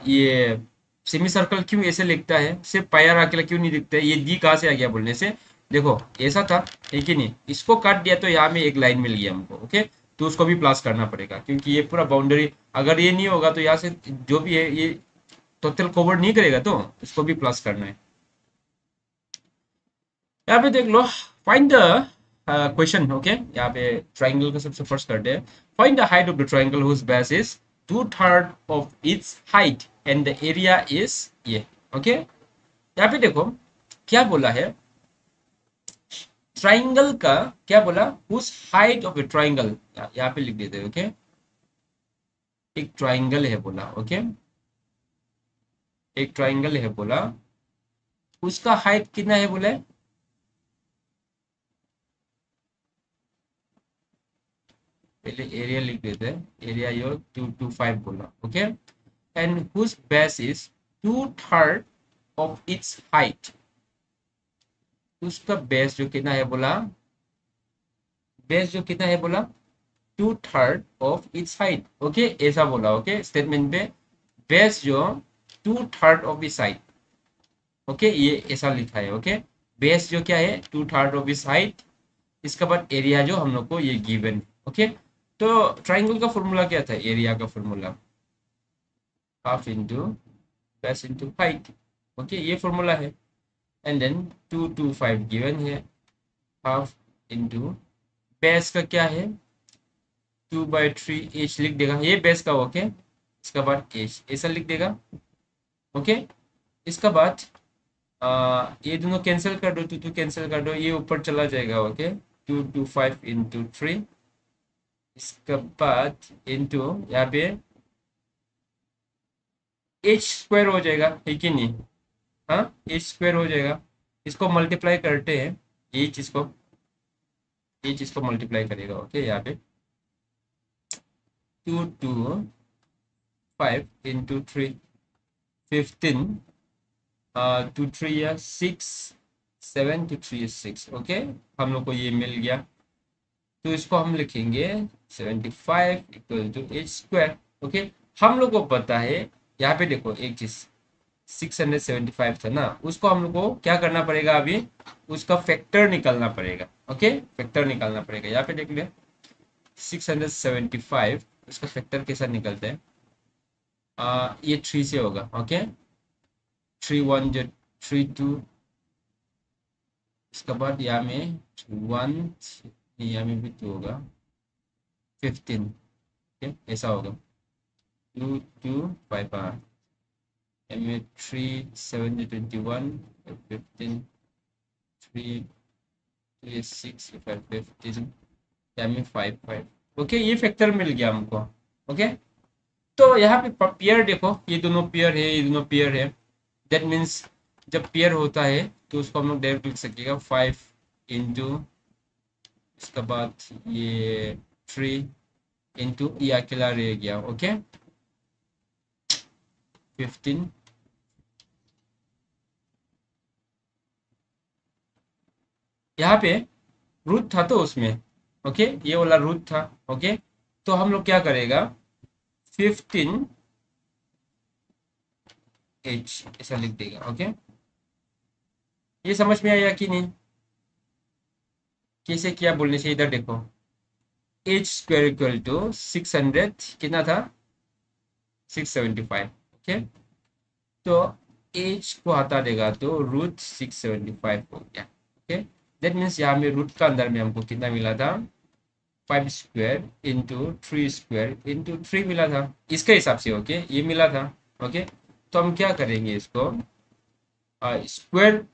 ये सेमी सर्कल क्यों ऐसे लिखता है, सिर्फ पायर अकेला क्यों नहीं दिखता है, ये डी कहाँ से आ गया बोलने से। देखो ऐसा था, है कि नहीं, इसको काट दिया तो यहाँ में एक लाइन मिल गया हमको। ओके, तो उसको भी प्लस करना पड़ेगा, क्योंकि ये पूरा बाउंड्री, अगर ये नहीं होगा तो यहाँ से जो भी है ये टोटल कवर नहीं करेगा, तो इसको भी प्लस करना है। यहाँ पे देख लो, फाइंड द क्वेश्चन। ओके, यहाँ पे ट्राइंगल का सबसे फर्स्ट करते हैं। Find the height of the triangle whose base is 2/3 of its height and the area is ये। ओके, यहाँ पे देखो क्या बोला है, ट्राइंगल का क्या बोला, whose height of a triangle, यहाँ पे लिख देते हैं। ओके, एक ट्राइंगल है बोला। ओके, एक ट्राइंगल है बोला, उसका हाइट कितना है बोला है? पहले एरिया लिख देते हैं, एरिया यो 225 बोला। Okay, and whose base is 2/3 of its height, उसका बेस जो कितना है बोला, बेस जो कितना है बोला, 2/3 ऑफ इट्स हाइट। ओके, ऐसा बोला। ओके, स्टेटमेंट पे बेस जो 2/3 ऑफ इट्स हाइट। ओके, ये ऐसा लिखा है। ओके, बेस जो क्या है, 2/3 ऑफ इट्स हाइट, इसके बाद एरिया जो हम लोग को ये गिवन। ओके, तो ट्राइंगल का फॉर्मूला क्या था, एरिया का formula half into base into height. Okay, ये फॉर्मूला है। एंड देन 225 गिवन है, हाफ इंटू बेस का क्या है, 2/3 एच लिख देगा, ये बेस का। ओके, इसका बाद एच ऐसा लिख देगा। ओके, इसका बाद ये दोनों कैंसिल कर दो, 2 कैंसिल कर दो, ये ऊपर चला जाएगा। ओके, 225 into 3, इसका बाद इंटू यहाँ पे एच स्क्वायर हो जाएगा, है कि नहीं, हाँ, एच स्क्वायर हो जाएगा। इसको मल्टीप्लाई करते हैं, एच इसको, एच इसको मल्टीप्लाई करेगा। ओके, यहाँ पे 225 into 3, 15, 2 3 या 6, 7 2 3 6। ओके, हम लोग को ये मिल गया, तो इसको हम लिखेंगे 75 equal to H square. Okay, हम लोग को पता है, यहाँ पे देखो एक चीज, 675 था ना, उसको हम लोग को क्या करना पड़ेगा, अभी उसका फैक्टर निकालना पड़ेगा। ओके, फैक्टर निकालना पड़ेगा। यहाँ पे देख ले, 675, उसका फैक्टर कैसा निकलता है, ये 3 से होगा। ओके, 3 1 जो 3 2, इसके बाद यहाँ में 1, यहाँ में भी 2 होगा, 15। ओके, ऐसा होगा, 2 2 5 में 3 7 21, 15 3 6 5 15, यहाँ में 5 5। ओके, ये फैक्टर मिल गया हमको। ओके, तो यहाँ पे पेयर देखो, ये दोनों पेयर है, ये दोनों पेयर है, दैट मीन्स जब पेयर होता है तो उसको हम लोग डायरेक्ट लिख सकेगा 5 इंटू, इसके बाद ये 3 इंटू, ये अकेला रह गया। ओके, 15, यहाँ पे रूट था तो उसमें, ओके, ये वाला रूट था। ओके, तो हम लोग क्या करेगा, 15 एच ऐसा लिख देगा। ओके, ये समझ में आया कि नहीं, कैसे किया बोलने से, इधर देखो, एच स्क्वायर इक्वल टू 600 कितना था, 675। ओके, तो एच को हटा देगा तो √675 हो गया। ओके, दैट मीन्स यहाँ में रूट का अंदर में हमको कितना मिला था, 5² इंटू 3² इंटू 3 मिला था इसके हिसाब से। ओके, ये मिला था। ओके, तो हम क्या करेंगे, इसको स्क्वायर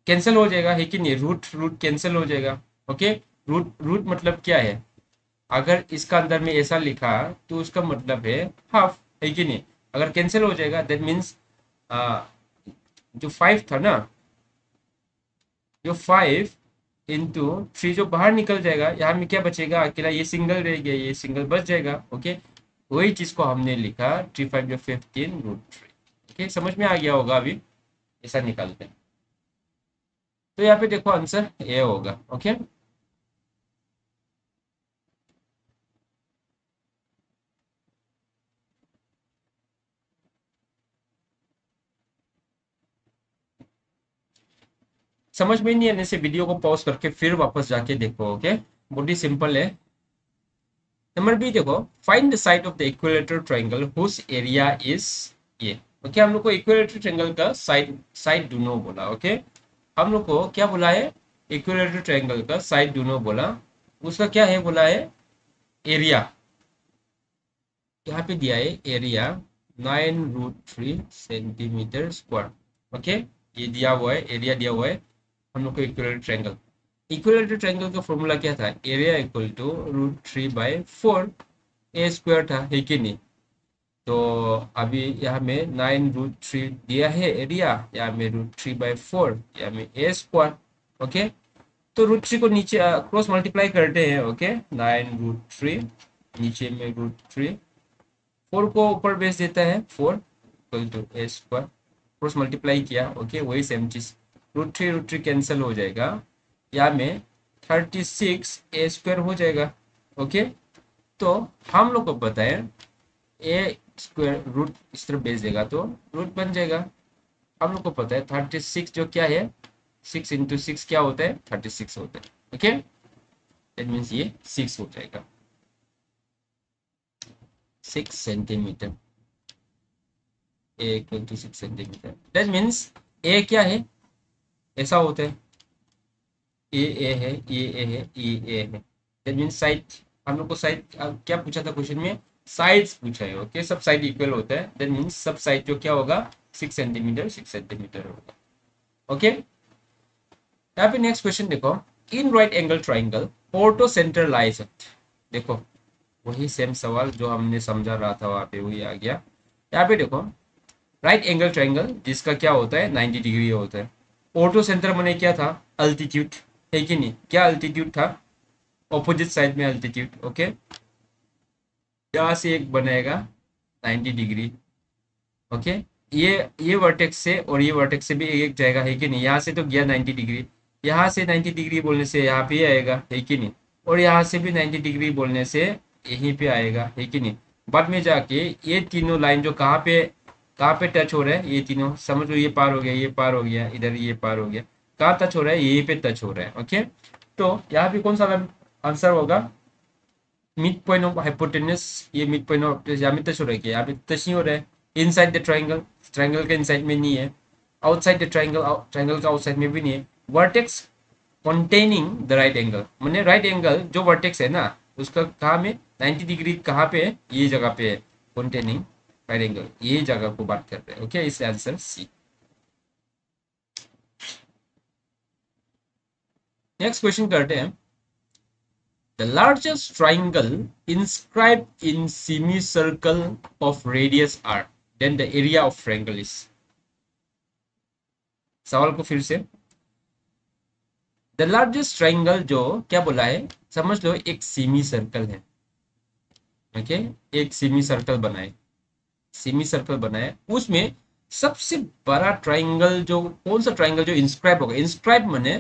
कैंसिल हो जाएगा है कि नहीं, रूट रूट कैंसिल हो जाएगा। ओके, रूट रूट मतलब क्या है, अगर इसका अंदर में ऐसा लिखा तो उसका मतलब है हाफ, है कि नहीं। अगर कैंसिल हो जाएगा दैट मीन्स जो 5 था ना, जो 5 इंटू 3 जो बाहर निकल जाएगा, यहाँ में क्या बचेगा, अकेला ये सिंगल रह गया, ये सिंगल बच जाएगा। ओके, वही चीज को हमने लिखा 3 5 जो 15√3। ओके, समझ में आ गया होगा अभी, ऐसा निकालते हैं। तो यहाँ पे देखो आंसर ए होगा। ओके, समझ में नहीं आने से वीडियो को पॉज करके फिर वापस जाके देखो। ओके, बहुत ही सिंपल है। नंबर बी देखो, find the side of the equilateral triangle whose area is ये। ओके, हम लोग को इक्विलेटरल ट्रायंगल का साइड साइड डूनो बोला। ओके, हम लोग को क्या बोला है, इक्विलेटरल ट्रायंगल का साइड डूनो बोला, उसका क्या है बोला है, एरिया। यहाँ पे दिया है एरिया 9√3 सेंटीमीटर स्क्वायर। ओके, ये दिया हुआ है, एरिया दिया हुआ है हम लोग को इक्विलेटरल ट्रायंगल। इक्विलेटरल ट्रायंगल का फॉर्मूला क्या था, area equal to √3/4, A square था, है कि नहीं। तो अभी यहाँ में 9√3 दिया है एरिया, यहाँ में √3/4, यहाँ में ए स्क्वायर। ओके, तो √3 को नीचे क्रॉस मल्टीप्लाई करते हैं। ओके, 9√3 नीचे में √3, 4 को ऊपर बेस देता है 4 equal to A square, cross multiply किया। ओके, वही सेम चीज, √3 कैंसिल हो जाएगा, यहाँ में 36 ए स्क्वायर हो जाएगा। ओके, तो हम लोग को पता है ए स्क्वायर रूट इस तरफ भेज देगा तो रूट बन जाएगा। हम लोग को पता है 36 जो क्या है, 6 × 6 क्या होता है, 36 होता है। ओके, दैट मीन्स ये 6 हो जाएगा, 6 centimetre, a equal to 6 centimetre. That means a क्या है, ऐसा होता है, ए है, ये ए है, ये ए है। दैट मीन्स साइड, हम लोग को साइड क्या पूछा था क्वेश्चन में, साइड्स पूछा है। ओके, सब साइड इक्वल होता है, दैट मीन्स सब साइड जो क्या होगा, 6 सेंटीमीटर 6 सेंटीमीटर होगा। ओके, यहाँ पे नेक्स्ट क्वेश्चन देखो, in right angle triangle ortho centre lies at. देखो वही सेम सवाल जो हमने समझा रहा था वहां पे वही आ गया। यहाँ पे देखो, राइट एंगल ट्राइंगल जिसका क्या होता है 90 डिग्री होता है। ऑर्थो सेंटर मैंने क्या था, अल्टीट्यूड, है कि नहीं, क्या अल्टीट्यूड था, ऑपोजिट साइड में अल्टीट्यूड। ओके, यहाँ से एक बनेगा 90 डिग्री। ओके, ये वर्टेक्स से और ये वर्टेक्स से भी एक एक जाएगा, है कि नहीं, यहाँ से तो गया 90 डिग्री, यहाँ से 90 डिग्री बोलने से यहाँ पे आएगा, है कि नहीं, और यहाँ से भी 90 डिग्री बोलने से यहीं पे आएगा, है कि नहीं। बाद में जाके ये तीनों लाइन जो कहाँ पे टच हो रहा है, ये तीनों समझ लो, ये पार हो गया, ये पार हो गया, इधर ये पार हो गया, कहाँ टच हो रहा है, यहीं पे टच हो रहा है। ओके, तो यहाँ पे कौन सा आंसर होगा, मिड पॉइंट ऑफ हाइपोटेनस, ये मिड पॉइंट ऑफ यहाँ में टच हो रहा है, यहाँ पे टच नहीं हो रहा है, इनसाइड द ट्राइंगल, ट्राइंगल के इनसाइड में नहीं है, आउटसाइड द ट्राइंगल, ट्राइंगल का आउटसाइड में भी नहीं है, vertex containing the right angle, मैंने राइट एंगल जो वर्टेक्स है ना उसका कहाँ में 90 डिग्री कहाँ पे है, ये जगह पे है, कंटेनिंग राइट एंगल, ये जगह को बात कर रहे हैं। ओके, इस आंसर सी। नेक्स्ट क्वेश्चन करते हैं, the largest triangle inscribed in semicircle of radius r, then the area of triangle is। सवाल को फिर से, द लार्जेस्ट ट्राइंगल जो क्या बोला है, समझ लो एक सेमी सर्कल है। ओके, एक सेमी सर्कल बनाए, सेमी सर्कल बनाए, उसमें सबसे बड़ा ट्राइंगल जो कौन सा ट्राइंगल जो इंस्क्राइब होगा, इंस्क्राइब माने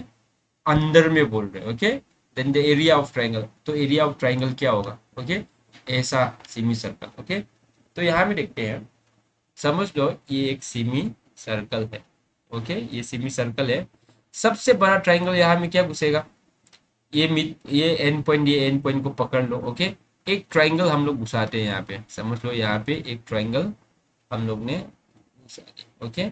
अंदर में बोल रहे, okay, then the area of triangle, तो एरिया ऑफ ट्राइंगल क्या होगा, ओके, ऐसा सेमी सर्कल। ओके, तो यहाँ में देखते हैं, समझ लो ये एक सेमी सर्कल है। ओके, ये सेमी सर्कल है, सबसे बड़ा ट्राइंगल यहाँ में क्या घुसेगा, ये मिड, ये एंड पॉइंट, ये एंड पॉइंट को पकड़ लो। ओके, एक ट्राइंगल हम लोग घुसाते हैं यहाँ पे, समझ लो यहाँ पे एक ट्राइंगल हम लोग ने ओके,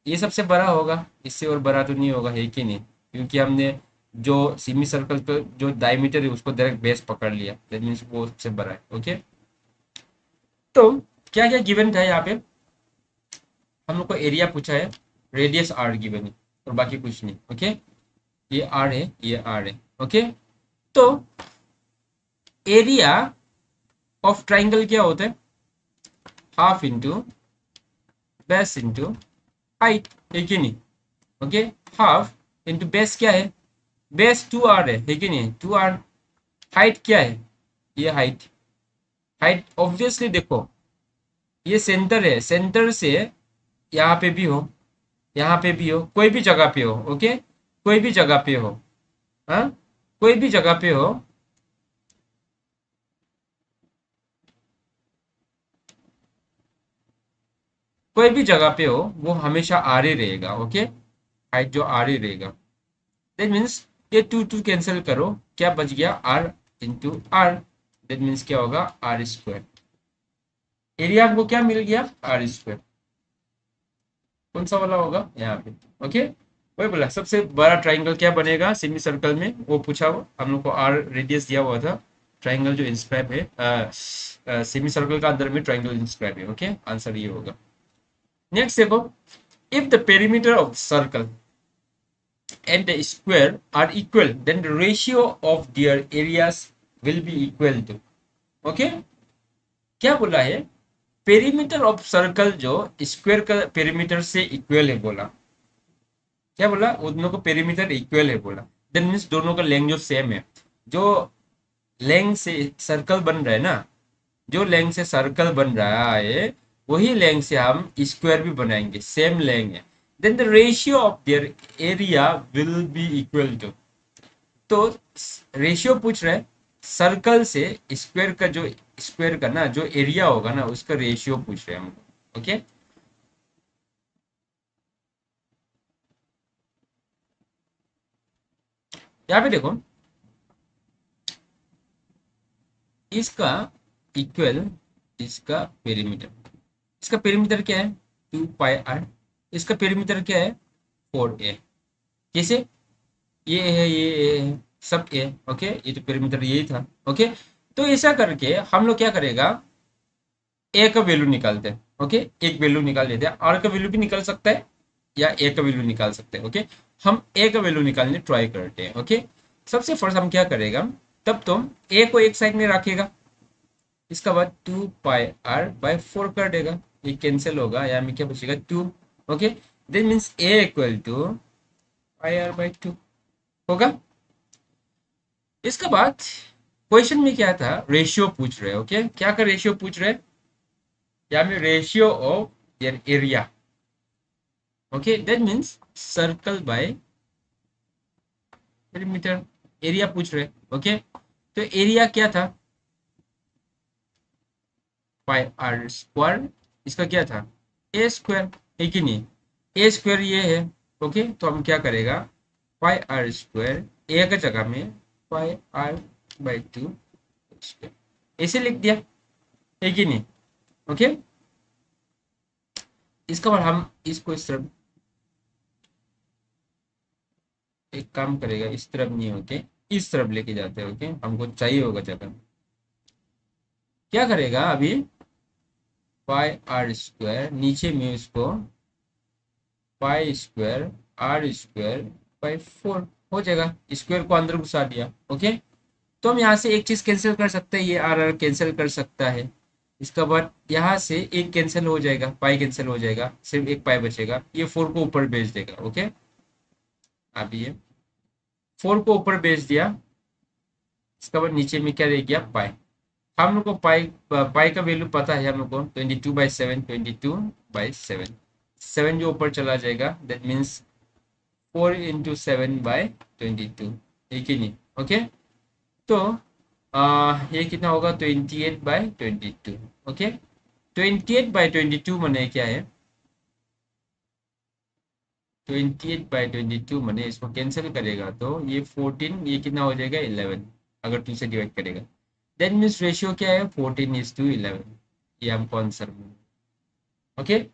ये सबसे बड़ा होगा, इससे और बड़ा तो नहीं होगा, है कि नहीं, क्योंकि हमने जो सेमी सर्कल का जो डायमीटर है उसको डायरेक्ट बेस पकड़ लिया, दैट मीन्स वो सबसे बड़ा है। ओके, तो क्या क्या गिवन था यहाँ पे, हम लोग को एरिया पूछा है, रेडियस आर गिवन है, और बाकी कुछ नहीं। ओके, ये आर है, ये आर है। ओके, तो एरिया ऑफ ट्राइंगल क्या होता है, half into base into height, है कि नहीं। ओके, हाफ इंटू बेस क्या है, बेस 2r है कि नहीं, 2r। हाइट क्या है, ये हाइट, हाइट ऑब्वियसली देखो ये सेंटर है, सेंटर से यहाँ पे भी हो, यहाँ पे भी हो, कोई भी जगह पे हो। ओके, कोई भी जगह पे हो, हाँ, कोई भी जगह पे हो, कोई भी जगह पे हो, वो हमेशा आर ही रहेगा। ओके, हाइट जो आर ही रहेगा, दैट मीन्स ये टू टू कैंसिल करो, क्या बच गया, R into R, that means क्या होगा, आर स्क्वायर। एरिया आपको क्या मिल गया, आर स्क्वायर। कौन सा वाला होगा यहाँ पे। ओके, वही बोला सबसे बड़ा ट्राइंगल क्या बनेगा सेमी सर्कल में, वो पूछा हुआ हम लोग को, आर रेडियस दिया हुआ था, ट्राइंगल जो इंस्क्राइब है सेमी सर्कल का अंदर में ट्राइंगल इंस्क्राइब है। ओके, आंसर ये होगा। नेक्स्ट देखो, if the perimeter of circle and the square are equal, then the ratio of their areas will be equal to। Okay, क्या बोला है, पेरीमीटर ऑफ सर्कल जो स्क्वायर का पेरीमीटर से इक्वल है बोला, क्या बोला, उन दोनों को पेरीमीटर इक्वल है बोला, देन मीन्स दोनों का लेंथ जो सेम है, जो लेंथ से सर्कल बन रहा है ना, जो लेंथ से सर्कल बन रहा है वही लेंथ से हम स्क्वायर भी बनाएंगे, सेम लेंथ है, then the ratio of their area will be equal to. तो रेशियो पूछ रहे हैं, सर्कल से स्क्वायर का जो, स्क्वायर का ना जो एरिया होगा ना उसका रेशियो पूछ रहे हैं हमको। ओके, यहाँ पे देखो, इसका इक्वल, इसका पेरीमीटर, इसका पेरीमीटर क्या है, 2 पाई आर, इसका पेरीमीटर क्या है, 4a। कैसे, ये है, ये है, सब ए। ओके, ये तो पेरीमीटर यही था। ओके, तो ऐसा करके हम लोग क्या करेगा, ए का वैल्यू निकालते हैं। ओके, एक वैल्यू निकाल लेते हैं, आर का वैल्यू भी निकल सकता है या ए का वैल्यू निकाल सकते हैं। ओके, हम ए का वैल्यू निकालने ट्राई करते हैं। ओके, सबसे फर्स्ट हम क्या करेगा, तब तो ए को एक साइड में रखेगा, इसका बाद 2 पाई आर/4 कर देगा, ये कैंसिल होगा, यहाँ में क्या बचेगा, 2। Okay, this means a equal to pi आर/2 होगा। इसके बाद क्वेश्चन में क्या था, रेशियो पूछ रहे हैं। ओके, क्या का रेशियो पूछ रहे हैं, यहाँ में ratio of their area. Okay, that means circle by perimeter, area पूछ रहे। ओके, तो एरिया क्या था, पाई r², इसका क्या था, ए स्क्वायर, है कि नहीं, ए स्क्वायर ये है। ओके, तो हम क्या करेगा, पाई r², ए का जगह में पाई r/2 ऐसे लिख दिया, है कि नहीं। ओके, इसका बाद हम इसको इस तरफ, एक काम करेगा, इस तरफ नहीं होके इस तरफ लेके जाते हैं। ओके, हमको चाहिए होगा जगह, क्या करेगा अभी, पाई r², नीचे में उसको पाई² r² / 4 हो जाएगा, स्क्वायर को अंदर घुसा दिया। ओके, तो हम यहाँ से एक चीज कैंसिल कर सकते हैं, ये आर आर कैंसिल कर सकता है, इसका बाद यहाँ से एक कैंसिल हो जाएगा, पाई कैंसिल हो जाएगा, सिर्फ एक पाई बचेगा, ये 4 को ऊपर भेज देगा। ओके, अब ये 4 को ऊपर भेज दिया, इसका बाद नीचे में क्या रह गया, पाई। हम लोग को पाई, पाई का वैल्यू पता है हम लोग को, 22/7, 22/7, 7 जो ऊपर चला जाएगा, दैट मीन्स 4 × 7/22, एक ही नहीं। ओके, तो ये कितना होगा, 28/22। ओके, 28/22 मैंने क्या है, 28/22 मैंने इसको कैंसिल करेगा तो ये 14, ये कितना हो जाएगा, 11, अगर 2 से डिवाइड करेगा, देन मीन्स रेशियो क्या है, 14:11, ये हमको आंसर में। ओके,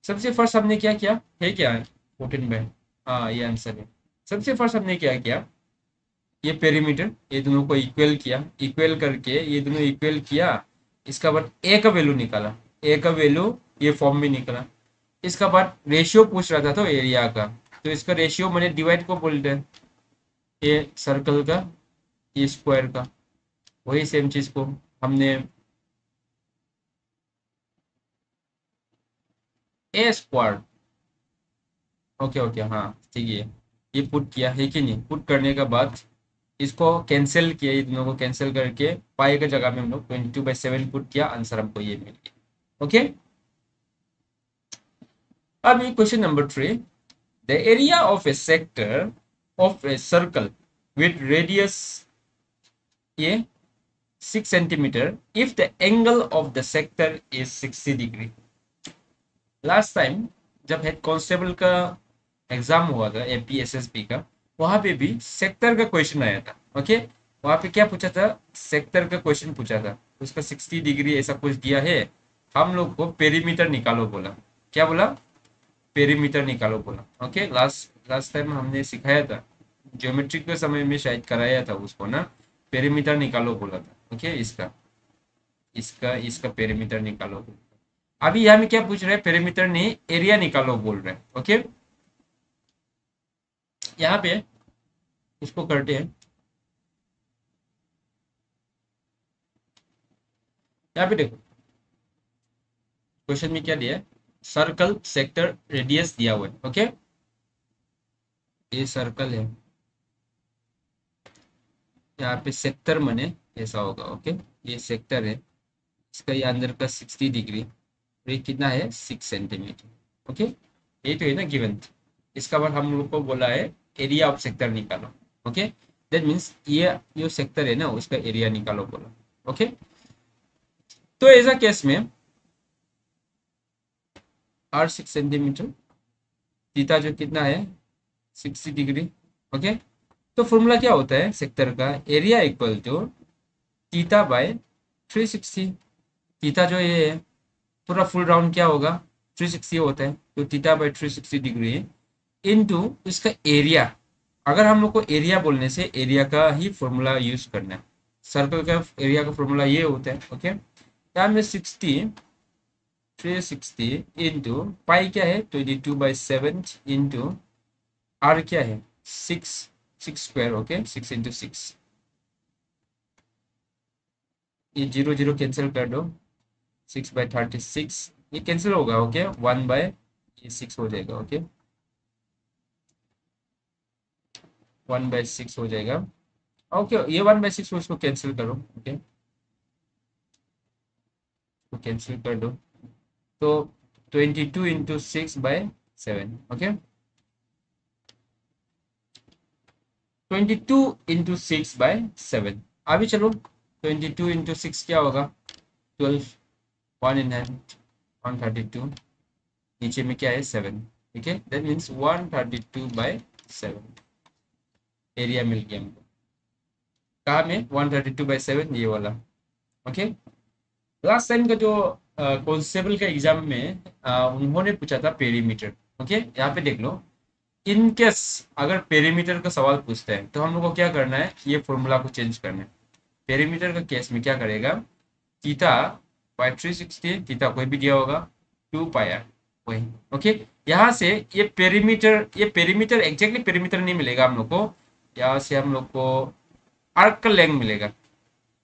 सबसे फर्स्ट हमने क्या किया है, क्या है 14 बाय, हाँ ये आंसर है। सबसे फर्स्ट हमने क्या किया, ये पेरीमीटर, ये दोनों को इक्वल किया, इक्वल करके ये दोनों इक्वल किया। इसका बाद ए का वैल्यू निकाला, ए का वैल्यू ये फॉर्म में निकला। इसका बाद रेशियो पूछ रहा था तो एरिया का, तो इसका रेशियो मैंने डिवाइड को बोलते हैं, ये सर्कल का ये स्क्वायर का, वही सेम चीज को हमने ए स्क्वायर, ओके ओके हाँ ठीक है, ये पुट किया है कि नहीं, पुट करने के बाद इसको कैंसिल किया, इन दोनों को कैंसिल करके पाई की जगह में हम लोग 22/7 पुट किया, आंसर हमको ये मिल गया। ओके, अब ये question number 3, the area of A sector of a circle with radius ये 6 centimetre if the angle of the sector is 60 degree. Last time जब हेड कांस्टेबल का एग्जाम हुआ था एपीएसएसबी का, वहां पे भी सेक्टर का क्वेश्चन आया था। ओके, वहां पे क्या पूछा था, सेक्टर का क्वेश्चन पूछा था, उसका 60 डिग्री ऐसा कुछ दिया है, हम लोग को पेरीमीटर निकालो बोला। क्या बोला, पेरीमीटर निकालो बोला। ओके, लास्ट लास्ट टाइम हमने सिखाया था, ज्योमेट्री के समय में शायद कराया था उसको ना, पेरीमीटर निकालो बोला था। ओके, इसका इसका इसका पेरीमीटर निकालो। अभी यहाँ में क्या पूछ रहे हैं, पेरीमीटर नहीं एरिया निकालो बोल रहे हैं। ओके, यहाँ पे इसको करते हैं, यहाँ पे देखो क्वेश्चन में क्या दिया है, सर्कल सेक्टर रेडियस दिया हुआ है। ओके, ये सर्कल है, यहाँ पे सेक्टर मने ऐसा होगा। ओके, ये सेक्टर है, इसका ये अंदर का 60 डिग्री, ये कितना है 6 सेंटीमीटर। ओके, ये तो है ना गिवन। इसका बाद हम लोग को बोला है एरिया ऑफ सेक्टर निकालो। ओके, दैट मीन्स ये जो सेक्टर है ना उसका एरिया निकालो बोला। ओके, तो ऐसा केस में आर 6 सेंटीमीटर, थीटा जो कितना है 60 डिग्री। ओके, तो फॉर्मूला क्या होता है सेक्टर का, area equal to theta by 360। Theta जो ये है पूरा फुल राउंड क्या होगा 360 होता है, तो थीटा बाय 360 डिग्री इनटू इसका एरिया। अगर हम लोग को एरिया बोलने से एरिया का ही फॉर्मूला यूज करना है, सर्कल का एरिया का फॉर्मूला ये होता है। ओके, यहाँ में 360 इंटू पाई क्या है 22/7 इंटू आर क्या है 6, 6 स्क्वायर। ओके, 6 इंटू 6, ये 0 0 कैंसिल कर दो, 6/36 ये कैंसिल होगा। ओके, 1/6 हो जाएगा। ओके, 1/6 हो जाएगा। ओके, ये 1/6 उसको कैंसिल करो। ओके, तो कैंसिल कर दो, तो 22 इंटू 6/7। Okay, 22 into 6/7। अभी चलो 22 इंटू 6 क्या होगा 12, 1 इन हैंड 132, नीचे में क्या है 7। ठीक है, दैट मीन्स 132/7 एरिया मिल गया हमको। कहाँ में 132/7 ये वाला। ओके, लास्ट टाइम का जो कॉन्स्टेबल का एग्जाम में उन्होंने पूछा था पेरीमीटर। ओके, यहाँ पे देख लो, इन केस अगर पेरीमीटर का सवाल पूछते हैं तो हम लोग को क्या करना है, ये फॉर्मूला को चेंज करना है। पेरीमीटर का केस में क्या करेगा, थीटा बाय 360, थीटा कोई भी दिया होगा 2 पाई आर वही। ओके, यहाँ से ये पेरीमीटर एग्जैक्टली पेरीमीटर नहीं मिलेगा हम लोग को, यहाँ से हम लोग को आर्क का लेंथ मिलेगा।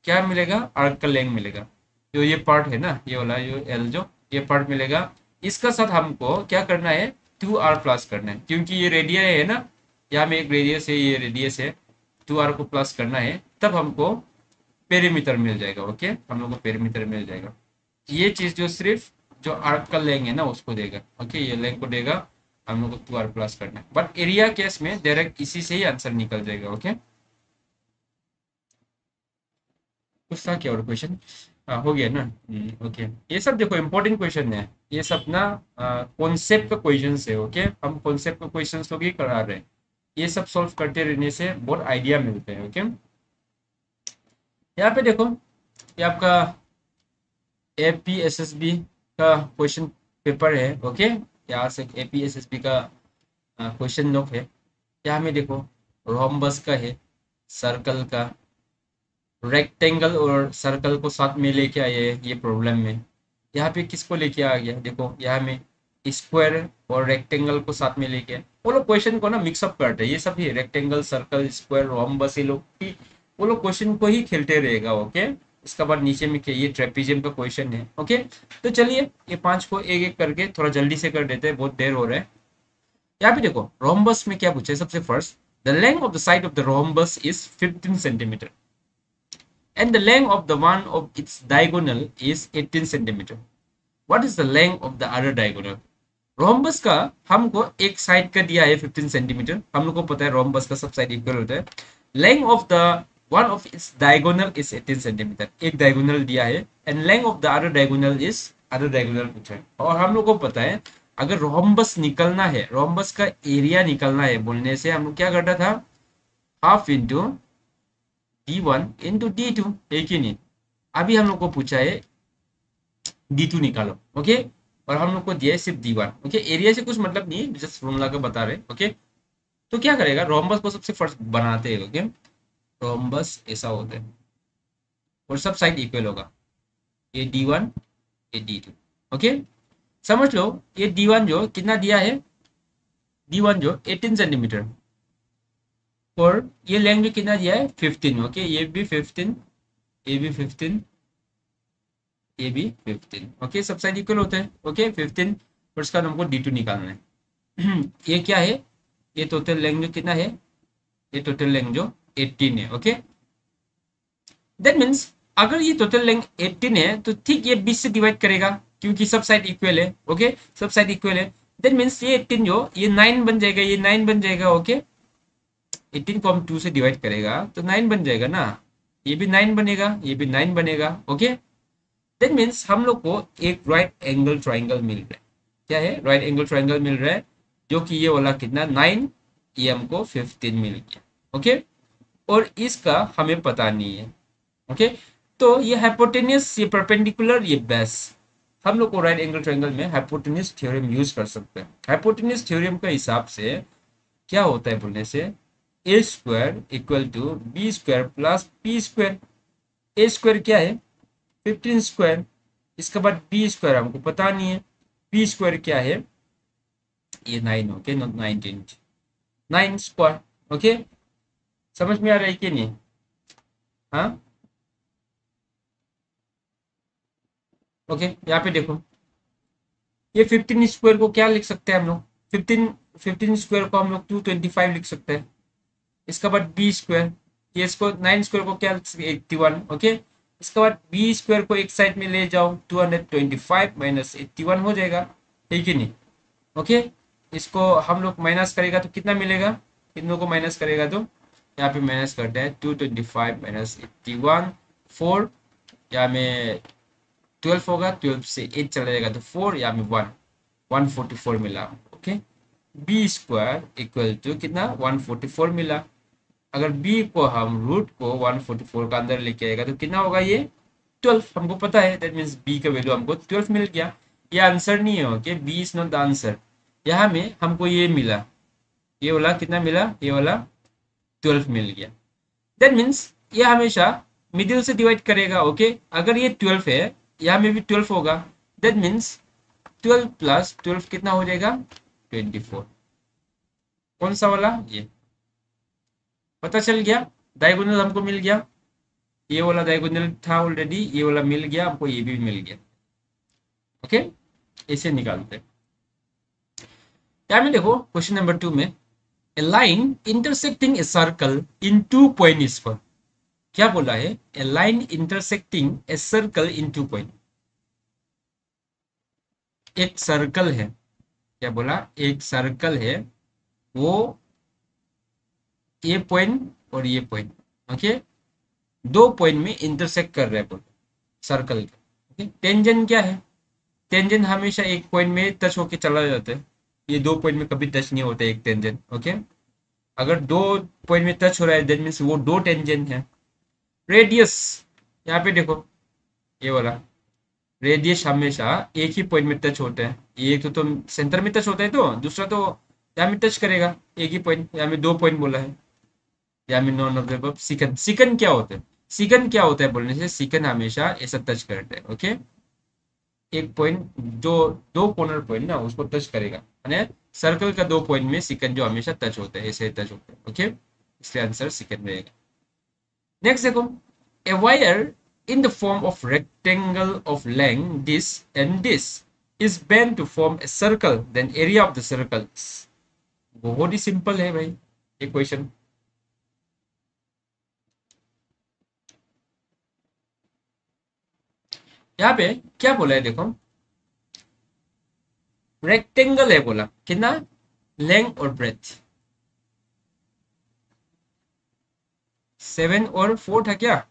क्या मिलेगा, आर्क का लेंथ मिलेगा। जो ये पार्ट है ना ये वाला जो एल जो ये पार्ट मिलेगा, इसका साथ हमको क्या करना है 2r प्लस करना है, क्योंकि ये रेडियस है ना, यहाँ में एक रेडियस है, ये रेडियस है, 2r को प्लस करना है, तब हमको पेरीमीटर मिल जाएगा। ओके, हम लोग को पेरीमीटर मिल जाएगा। ये चीज जो सिर्फ जो आर्क का लेंथ है ना उसको देगा। ओके, ये लेंथ को देगा, हम लोग को 2r प्लस करना है, बट एरिया केस में डायरेक्ट इसी से ही आंसर निकल जाएगा। ओके, कुछ था क्या और क्वेश्चन, हो गया ना। ओके, ये सब देखो इंपॉर्टेंट क्वेश्चन है, ये सब ना कॉन्सेप्ट का क्वेश्चन है। ओके, हम कॉन्सेप्ट का क्वेश्चन लोग ही करा रहे हैं, ये सब सॉल्व करते रहने से बहुत आइडिया मिलते हैं। ओके, यहाँ पे देखो, ये आपका एपीएसएसबी का क्वेश्चन पेपर है, ओके। यहाँ से एपीएसएसबी का क्वेश्चन लॉक है। यहाँ में देखो रोम्बस का है, सर्कल का, रेक्टेंगल और सर्कल को साथ में लेके आए हैं ये प्रॉब्लम में। यहाँ पे किसको लेके आ गया, देखो यहाँ में स्क्वायर और रेक्टेंगल को साथ में लेके आए। वो लोग क्वेश्चन को ना मिक्सअप करते हैं, ये सब ही रेक्टेंगल सर्कल स्क्वायर रोम्बस, ये लोग ही वो लोग क्वेश्चन को ही खेलते रहेगा, ओके। इसका बाद नीचे में क्या, ये ट्रेपीजियम का क्वेश्चन है, ओके। तो चलिए ये 5 को एक एक करके थोड़ा जल्दी से कर देते हैं, बहुत देर हो रहा है। यहाँ पे देखो रोम्बस में क्या पूछा है सबसे first, the length of the side of the rhombus is 15 centimetre and the length of the one of its diagonal is 18 centimeter. What is the length of the other diagonal? Rhombus का हमको एक side का दिया है 15 centimetre, हम लोग को पता है रोम्बस का सब साइड इक्वल होता है। Length of the one of its diagonal is 18 centimetre, एक डायगोनल दिया है, and length of the other diagonal is, other diagonal पूछा है। और हम लोग को पता है अगर रोम्बस निकलना है, रोम्बस का एरिया निकलना है बोलने से हम लोग क्या करता था, half into d1 into d2, एक ही नहीं। अभी हम लोग को पूछा है d2 निकालो, ओके। और हम लोग को दिया है सिर्फ d1, ओके। एरिया से कुछ मतलब नहीं है, जस्ट फॉर्मूला का बता रहे, ओके। तो क्या करेगा, रोम्बस को सबसे फर्स्ट बनाते हैं, ओके। रोम्बस ऐसा होता है और सब साइड इक्वल होगा, ये d1 ये d2, ओके। समझ लो ये d1 जो कितना दिया है, d1 जो 18 सेंटीमीटर, और ये लेंथ भी कितना दिया है 15, ओके। ये भी 15, ये भी 15, ये भी 15, ओके। सब साइड इक्वल होते हैं, ओके। 15 और इसका हमको d2 निकालना है। ये क्या है, ये टोटल लेंथ जो कितना है, ये टोटल लेंथ जो 18 है, ओके। दैट मीन्स अगर ये टोटल लेंथ 18 है तो ठीक ये 20 से डिवाइड करेगा, क्योंकि सब साइड इक्वल है, ओके। सब साइड इक्वल है, दैट मीन्स ये 18 जो ये 9 बन जाएगा, ये 9 बन जाएगा, ओके। 18 को हम 2 से डिवाइड करेगा तो 9 बन जाएगा ना, ये भी 9 बनेगा, ये भी 9 बनेगा, ओके। दैट मीन्स हम लोग को एक राइट एंगल ट्राइंगल मिल रहा है। क्या है, राइट एंगल ट्राइंगल मिल रहा है, जो कि ये वाला कितना 9, ये हमको 15 मिल गया, ओके। और इसका हमें पता नहीं है, ओके। तो ये हाइपोटेन्यूस, ये परपेंडिकुलर, ये बेस, हम लोग को राइट एंगल ट्राइंगल में हाइपोटेन्यूस थ्योरम यूज कर सकते हैं। हाइपोटेन्यूस थ्योरम का हिसाब से क्या होता है बोलने से, a square equal to b square plus p square. A square क्या है 15 स्क्वायर, इसके बाद बी स्क्वायर हमको पता नहीं है, पी स्क्वायर क्या है, ये 9, ओके, नॉट 19, 9 स्क्वायर, ओके। समझ में आ रहा है कि नहीं, हाँ, ओके। यहाँ पे देखो ये 15 स्क्वायर को क्या लिख सकते हैं हम लोग, 15 स्क्वायर को हम लोग 225 लिख सकते हैं। इसके बाद बी स्क्वायर, ये इसको 9 स्क्वायर को क्या लिख सकते हैं 81, ओके। इसके बाद बी स्क्वायर को एक साइड में ले जाओ, 225 माइनस 81 हो जाएगा, ठीक है नहीं, ओके। इसको हम लोग माइनस करेगा तो कितना मिलेगा, इन लोगों को माइनस करेगा तो यहाँ पे माइनस करते हैं 225 माइनस 81, 4, यहाँ में 12 होगा, 12 से 8 चला जाएगा तो 4, यहाँ में 1, 144 मिला, okay. B square equal to कितना 144 मिला। अगर b को हम रूट को 144 का अंदर लेके आएगा तो कितना होगा, ये 12 हमको पता है, दैट मीन्स b का वैल्यू हमको 12 मिल गया। ये आंसर नहीं है, okay, b is not the answer. यहाँ में हमको ये मिला, ये वाला कितना मिला, ये वाला 12 मिल गया। दैट मीन्स ये हमेशा मिडिल से डिवाइड करेगा, ओके। अगर ये 12 है, यहाँ में भी 12 होगा, दैट मीन्स 12 प्लस 12 कितना हो जाएगा 24। कौन सा वाला, ये पता चल गया, डायगोनल हमको मिल गया, ये वाला डायगोनल था ऑलरेडी, ये वाला मिल गया हमको, ये भी मिल गया, ओके। इसे निकालते हैं। यहाँ में देखो क्वेश्चन नंबर 2 में, a line intersecting a circle in 2 points पर, क्या बोला है, a line intersecting a circle in 2 point. एक सर्कल है, क्या बोला, एक सर्कल है, वो ये पॉइंट और ये पॉइंट, ओके, 2 पॉइंट में इंटरसेक्ट कर रहे हैं बोले सर्कल का, ओके। टेंजेंट क्या है, टेंजेंट हमेशा एक पॉइंट में टच होके चला जाता है, ये 2 पॉइंट में कभी टच नहीं होता एक टेंजेंट, ओके। अगर 2 पॉइंट में टच हो रहा है दैट मीन्स वो 2 टेंजेंट है। रेडियस, यहाँ पे देखो ये वाला रेडियस हमेशा एक ही पॉइंट में टच होता है। ये एक तो सेंटर में टच होता है, तो दूसरा तो यहाँ में टच करेगा एक ही पॉइंट। यहाँ में दो पॉइंट बोला है, यहाँ में नॉन ऑफ द अबव। सिकन, सिकन क्या होता है? सिकन क्या होता है बोलने से, सिकन हमेशा ऐसा टच करता है। ओके, एक पॉइंट जो दो कॉर्नर पॉइंट ना उसको टच करेगा, यानी सर्कल का दो पॉइंट में सिकन जो हमेशा टच होता है, ऐसे टच होता है। ओके, इसलिए आंसर सिकन रहेगा। नेक्स्ट देखो, a wire in the form of rectangle of length this and this is bent to form a circle, then area of the circle। बहुत ही सिंपल है भाई ये क्वेश्चन। यहाँ पे क्या बोला है देखो, रेक्टेंगल है बोला, कितना? लेंथ और ब्रेथ, 7 और 4 था क्या?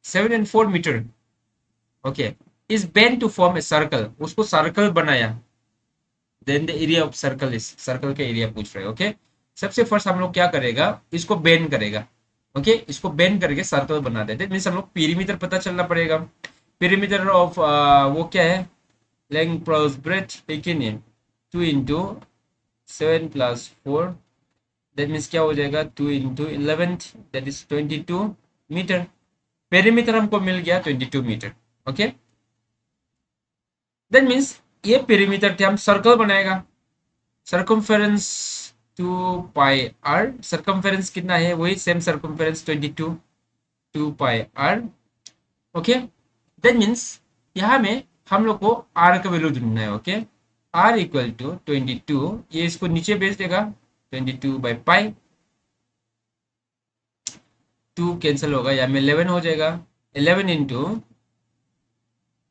7 and 4 metre. Okay, is bent to form a circle, उसको सर्कल बनाया। Then the area of circle is, circle का एरिया पूछ रहे हैं। ओके, सबसे फर्स्ट हम लोग क्या करेगा, इसको बेंड करेगा। ओके, इसको बेंड करके सर्कल बना देते, मीन्स हम लोग पेरीमीटर पता चलना पड़ेगा। पेरीमीटर ऑफ वो क्या है, लेंथ प्लस ब्रेथ, एक ही नहीं, 2 × 7 + 4, दैट मीन्स क्या हो जाएगा, 2 × 11, दैट इज 22 मीटर। पेरीमीटर हमको मिल गया 22 मीटर। ओके, दैट मीन्स ये पेरीमीटर थे, हम सर्कल बनाएगा। सर्कमफेरेंस 2πr, सर्कमफेरेंस कितना है, वही same circumference 22, 2πr। Okay, that means यहाँ में हम लोग को आर का वैल्यू ढूंढना है। ओके, आर इक्वल टू 22, ये इसको नीचे भेज देगा, 22/π, 2 कैंसिल होगा, यहाँ में 11 हो जाएगा। 11 इंटू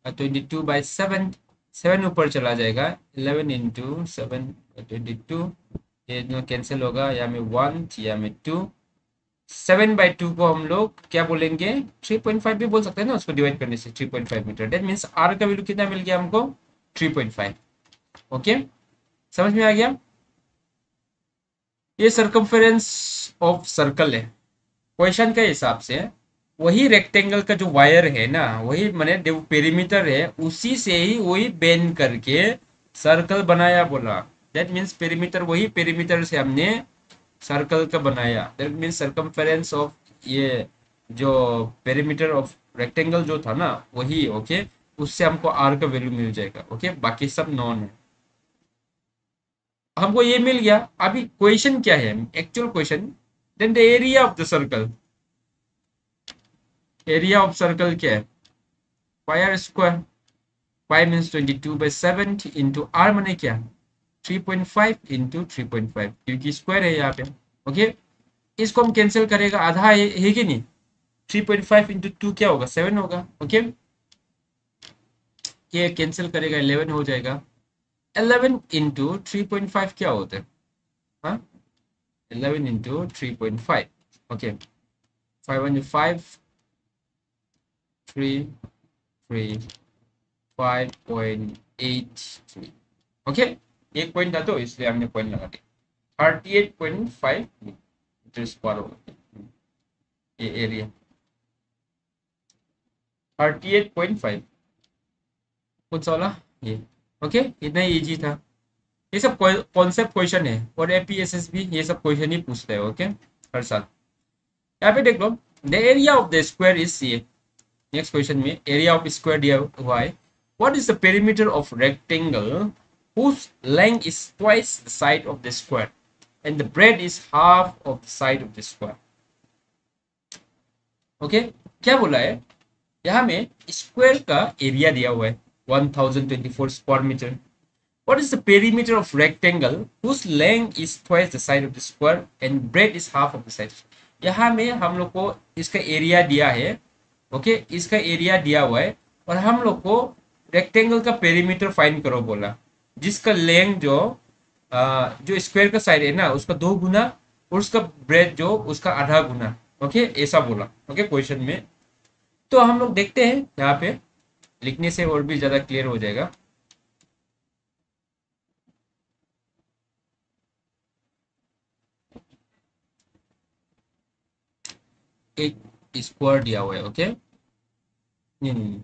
22/7, 7 ऊपर चला जाएगा, 11 × 7 = 22, ये दोनों कैंसिल होगा, यहाँ में 1, यहाँ में 2। 7/2 को हम लोग क्या बोलेंगे, 3.5 भी बोल सकते हैं ना, उसको डिवाइड करने से 3.5 मीटर। दैट मीन्स आर का वैल्यू कितना मिल गया हमको, 3.5। ओके, समझ में आ गया? ये सर्कमफेरेंस ऑफ सर्कल है क्वेश्चन के हिसाब से। वही रेक्टेंगल का जो वायर है ना, वही मैंने जो पेरीमीटर है, उसी से ही वही बेंड करके सर्कल बनाया बोला। दैट मीन्स पेरीमीटर, वही पेरीमीटर से हमने सर्कल का बनाया। दैट मीन्स सर्कमफेरेंस ऑफ ये जो पेरीमीटर ऑफ रेक्टेंगल जो था ना, वही। ओके, उससे हमको आर का वैल्यू मिल जाएगा। ओके, बाकी सब नॉन है। हमको ये मिल गया। अभी क्वेश्चन क्या है, actual question, then the area of the circle. Area of circle क्या है, pi r square. Pi means 22/7 into r मैंने क्या, 3.5 इंटू 3.5, क्योंकि स्क्वायर है यहाँ पे। ओके, इसको हम कैंसिल करेगा, आधा है कि नहीं, 3.5 इंटू 2 क्या होगा, 7 होगा। ओके, ये कैंसिल करेगा, 11 हो जाएगा। 11 इंटू 3.5 क्या होता है, हाँ, 11 इंटू 3.5। ओके, 5 3 3 5.83। ओके, एक पॉइंट था तो इसलिए हमने पॉइंट लगा दिया। 38.5 मीटर स्क्वायर होगा ये एरिया, 38.5। कौन सा वाला, ये। ओके, इतना ही इजी था। ये सब कॉन्सेप्ट क्वेश्चन है, और एपीएसएसबी ये सब क्वेश्चन ही पूछता है। ओके, हर साल। यहाँ पे देख लो, the area of the square is c. Next question में एरिया ऑफ स्क्वायर दिया हुआ है। What is the perimeter of rectangle whose length is twice the side of the square and the breadth is half of the side of the square। Okay, क्या बोला है, यहाँ में square का area दिया हुआ है 1024 square metre. What is the perimeter of rectangle whose length is twice the side of the square and breadth is half of the side? यहाँ में हम लोग को इसका एरिया दिया है। ओके, इसका एरिया दिया हुआ है, और हम लोग को रेक्टेंगल का पेरीमीटर फाइंड करो बोला, जिसका लेंथ जो स्क्वायर का साइड है ना, उसका 2 गुना, और उसका ब्रेड जो उसका आधा गुना। ओके, ऐसा बोला। ओके, क्वेश्चन में। तो हम लोग देखते हैं, यहाँ पे लिखने से और भी ज्यादा क्लियर हो जाएगा। एक स्क्वायर दिया हुआ है। ओके, नहीं,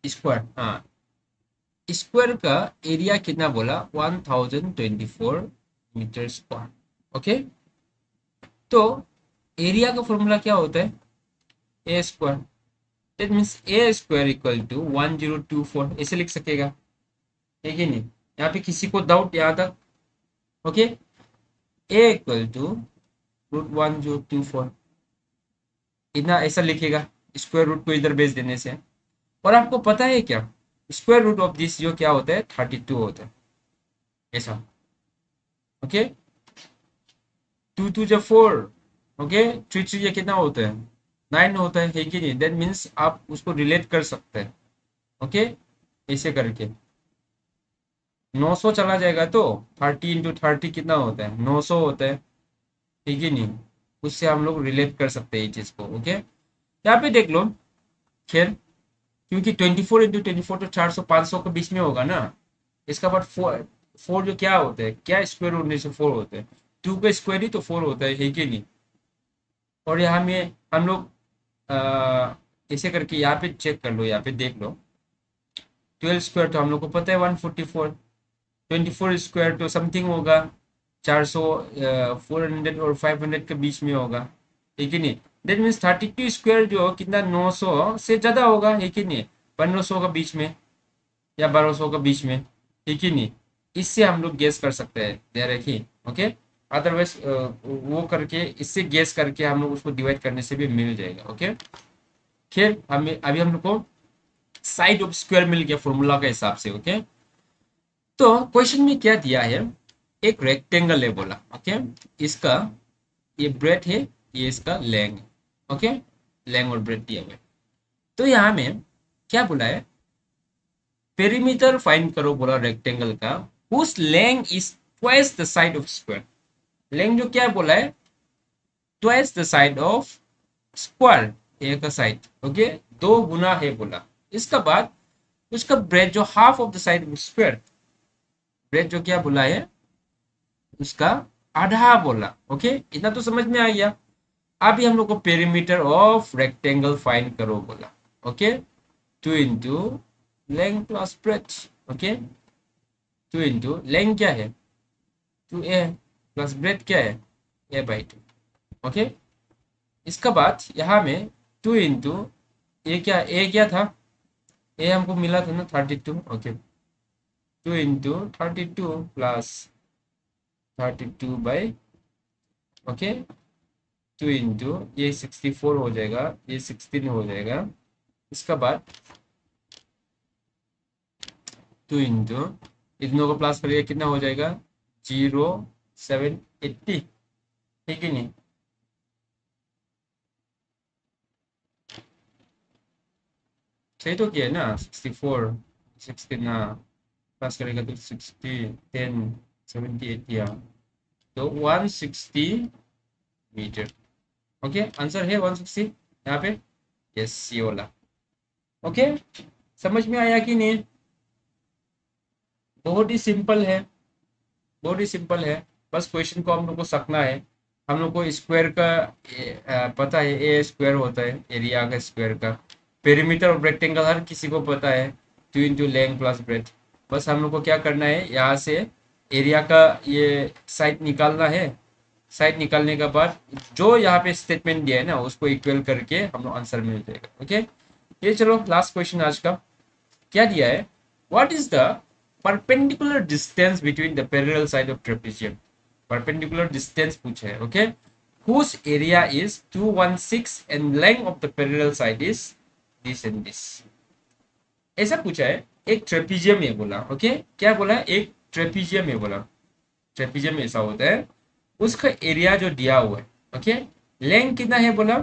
स्क्वायर, हाँ, स्क्वायर का एरिया कितना बोला, 1024 मीटर स्क्वायर। ओके, तो एरिया का फॉर्मूला क्या होता है, a square. That means a square equal to 1024, ऐसे लिख सकेगा, है कि नहीं। यहाँ पे किसी को डाउट यहाँ तक? ओके, ए इक्वल टू √1024, इतना ऐसा लिखेगा, स्क्वायर रूट को इधर भेज देने से। और आपको पता है क्या, स्क्वायर रूट ऑफ दिस जो क्या होता है, 32 होता है, ऐसा। ओके, 2 2 जा 4, ओके, 3 3 जा कितना होता है, 9 होता है कि नहीं। दैट मीन्स आप उसको रिलेट कर सकते हैं। ओके, ऐसे करके 900 चला जाएगा तो 30 × 30 कितना होता है, 900 होता है, ठीक है नहीं। उससे हम लोग रिलेट कर सकते हैं ये चीज को। ओके, यहाँ पे देख लो, खैर, क्योंकि 24 × 24 तो 400 500 के बीच में होगा ना। इसका बाद फोर, फोर जो क्या होता है, क्या स्क्वायर रूट में से 4 होता है, 2 का स्क्वायर ही तो 4 होता है कि नहीं। और यहाँ में हम लोग ऐसे करके यहाँ पे चेक कर लो, यहाँ पे देख लो, 12 स्क्वायर तो हम लोग को पता है 144, 24 स्क्वायर तो समथिंग होगा 400, 400 और 500 के बीच में होगा, है कि नहीं। दैट मीन्स 32 स्क्वायर जो कितना, 900 से ज्यादा होगा, है कि नहीं, 1500 का बीच में या 1200 का बीच में, है कि नहीं। इससे हम लोग गेस कर सकते हैं, दे रखी। ओके, अदरवाइज वो करके, इससे गेस करके हम लोग उसको डिवाइड करने से भी मिल जाएगा। ओके, खैर हमें अभी हम लोग को साइड ऑफ स्क्वायर मिल गया फॉर्मूला के हिसाब से। ओके, तो क्वेश्चन में क्या दिया है, एक रेक्टेंगल है बोला। ओके, इसका ये ब्रेड है, ये इसका लेंथ है। ओके, लेंथ और ब्रेड दिया हुआ है। तो यहाँ में क्या बोला है, पेरीमीटर फाइंड करो बोला रेक्टेंगल का, whose length is twice the side of square. Length जो क्या बोला है, twice the side of square, एक साइड। ओके, दो गुना है बोला। इसका बाद उसका ब्रेड जो half of the side of square, breadth जो क्या बोला है, उसका आधा बोला। ओके, इतना तो समझ में आ गया। अभी हम लोग को पेरीमीटर ऑफ रेक्टेंगल फाइंड करो बोला। Okay, 2 × length plus breadth. Okay, 2 × length क्या है, 2a, प्लस ब्रेथ क्या है, a/2। ओके, इसका बाद यहाँ में 2 × ए क्या था, ए हमको मिला था ना 32। ओके, 2 × 32 प्लस 32 बाई, ओके, 2 ये 64 हो जाएगा, ये 16 हो जाएगा। इसका बाद 2 इन दोनों को प्लस करिए, कितना हो जाएगा, 0 7 80, ठीक है नहीं। सही तो किया है ना, 64 16, प्लस करेगा तो 60 10 70 80, तो 160 मीटर। ओके, आंसर है 160 यहाँ पे। यस, ये वाला। ओके, समझ में आया कि नहीं, बहुत ही सिंपल है, बहुत ही सिंपल है। बस क्वेश्चन को हम लोग को सकना है। हम लोग को स्क्वायर का पता है, ए स्क्वायर होता है एरिया का स्क्वायर का। पेरीमीटर ऑफ रेक्टेंगल हर किसी को पता है, 2 × लेंथ प्लस ब्रेथ। बस हम लोग को क्या करना है, यहाँ से एरिया का ये साइड निकालना है। साइड निकालने के बाद जो यहाँ पे स्टेटमेंट दिया है ना, उसको इक्वल करके हम लोग आंसर मिल जाएगा। ओके, ये चलो लास्ट क्वेश्चन आज का। क्या दिया है, what is the perpendicular distance between the parallel side of trapezium. Perpendicular distance पूछा है। Okay, whose area is 216 and length of the parallel side is this and this, ऐसा पूछा है। एक ट्रेपीजियम है बोला। ओके, क्या बोला है, एक ट्रेपीजियम है बोला। ट्रेपीजियम ऐसा होता है, उसका एरिया जो दिया हुआ है। ओके, लेंथ कितना है बोला,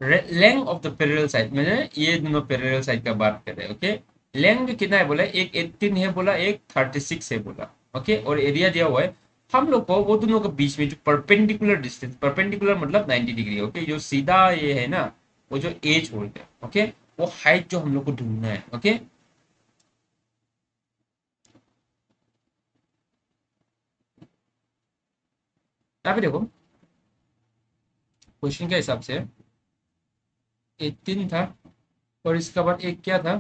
length of the parallel side, मैंने ये दोनों पैरेलल साइड का बात कर रहे हैं। ओके, लेंथ कितना है बोला, एक 18 है बोला, एक 36 है बोला। ओके, और एरिया दिया हुआ है। हम लोग को वो दोनों के बीच में जो परपेंडिकुलर डिस्टेंस, परपेंडिकुलर मतलब 90 डिग्री। ओके, जो सीधा ये है ना, वो जो एज बोलते हैं। ओके, वो हाइट जो हम लोग को ढूंढना है। ओके, यहाँ पे देखो, क्वेश्चन के हिसाब से 18 था, और इसका बाद एक क्या था,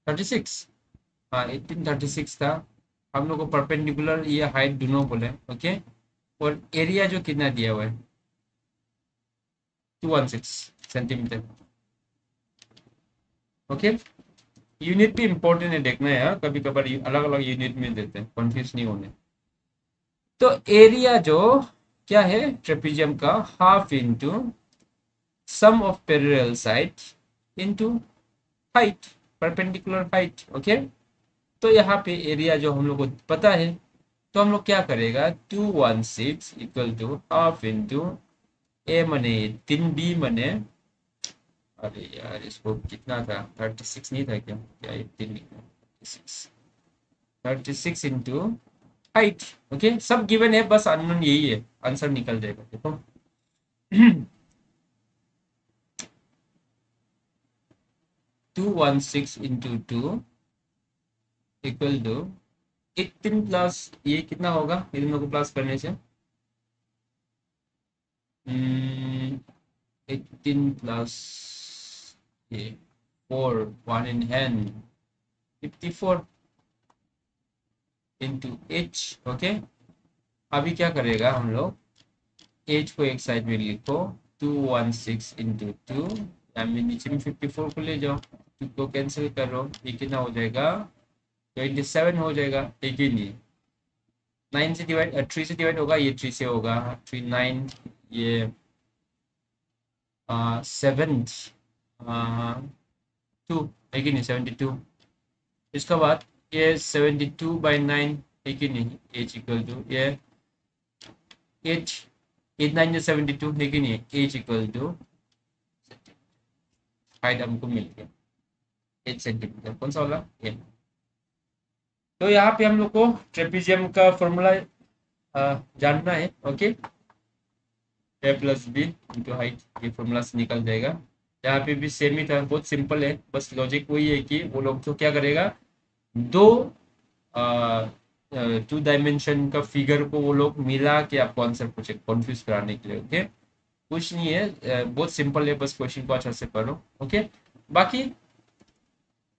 36। हाँ 1836 था। हम लोग को परपेंडिकुलर ये हाइट दोनों बोले, ओके। और एरिया जो कितना दिया हुआ है, 216 सेंटीमीटर, ओके। यूनिट भी इंपॉर्टेंट है, देखना है यार, कभी कभार अलग अलग यूनिट में देते हैं, कंफ्यूज नहीं होने। तो एरिया जो क्या है ट्रेपेजियम का, half into sum of parallel side into height, perpendicular height, okay. तो यहाँ पे एरिया जो हम लोग को पता है, तो हम लोग क्या करेगा, 216 इक्वल टू हाफ इंटू ए मने 3 बी मने, अरे यार इसको कितना था, 36 नहीं था क्या, क्या 18 36, 36 इंटू हाइट, ओके। सब गिवन है, बस अननोन यही है, आंसर निकल जाएगा, देखो। 216 इंटू 2 इक्वल टू 18 प्लस ये कितना होगा, इन लोगों को प्लस करने से 18 प्लस ये 4, 1 in hand, 54 into H, okay. अभी क्या करेगा हम लोग, एच को एक साइड में लिखो, 216 इंटू 2, नीचे में 54 को ले जाओ, 2 को कैंसिल करो, ये कितना हो जाएगा, 27 हो जाएगा, एक ही नहीं, 9 से डिवाइड 3 से डिवाइड होगा, ये 3 से होगा, 3 9, ये 7 2, एक ही नहीं 72। इसके बाद ये 72/9, एक ही नहीं, एच इक्वल टू ये 8, 8 9 72, एक ही नहीं, एच इक्वल टू हाइट हमको मिल गया 8 सेंटीमीटर, कौन सा वाला ये। तो यहाँ पे हम लोग को ट्रेपेजियम का फॉर्मूला जानना है, ओके। ए प्लस बी इंटू हाइट, ये फॉर्मूला से निकल जाएगा। यहाँ पे भी सेम ही था, बहुत सिंपल है, बस लॉजिक वही है कि वो लोग तो क्या करेगा, दो 2 डायमेंशन का फिगर को वो लोग मिला के आपको आंसर पूछे, कॉन्फ्यूज कराने के लिए, ओके। कुछ नहीं है, बहुत सिंपल है, बस क्वेश्चन को अच्छे से पढ़ो, ओके। बाकी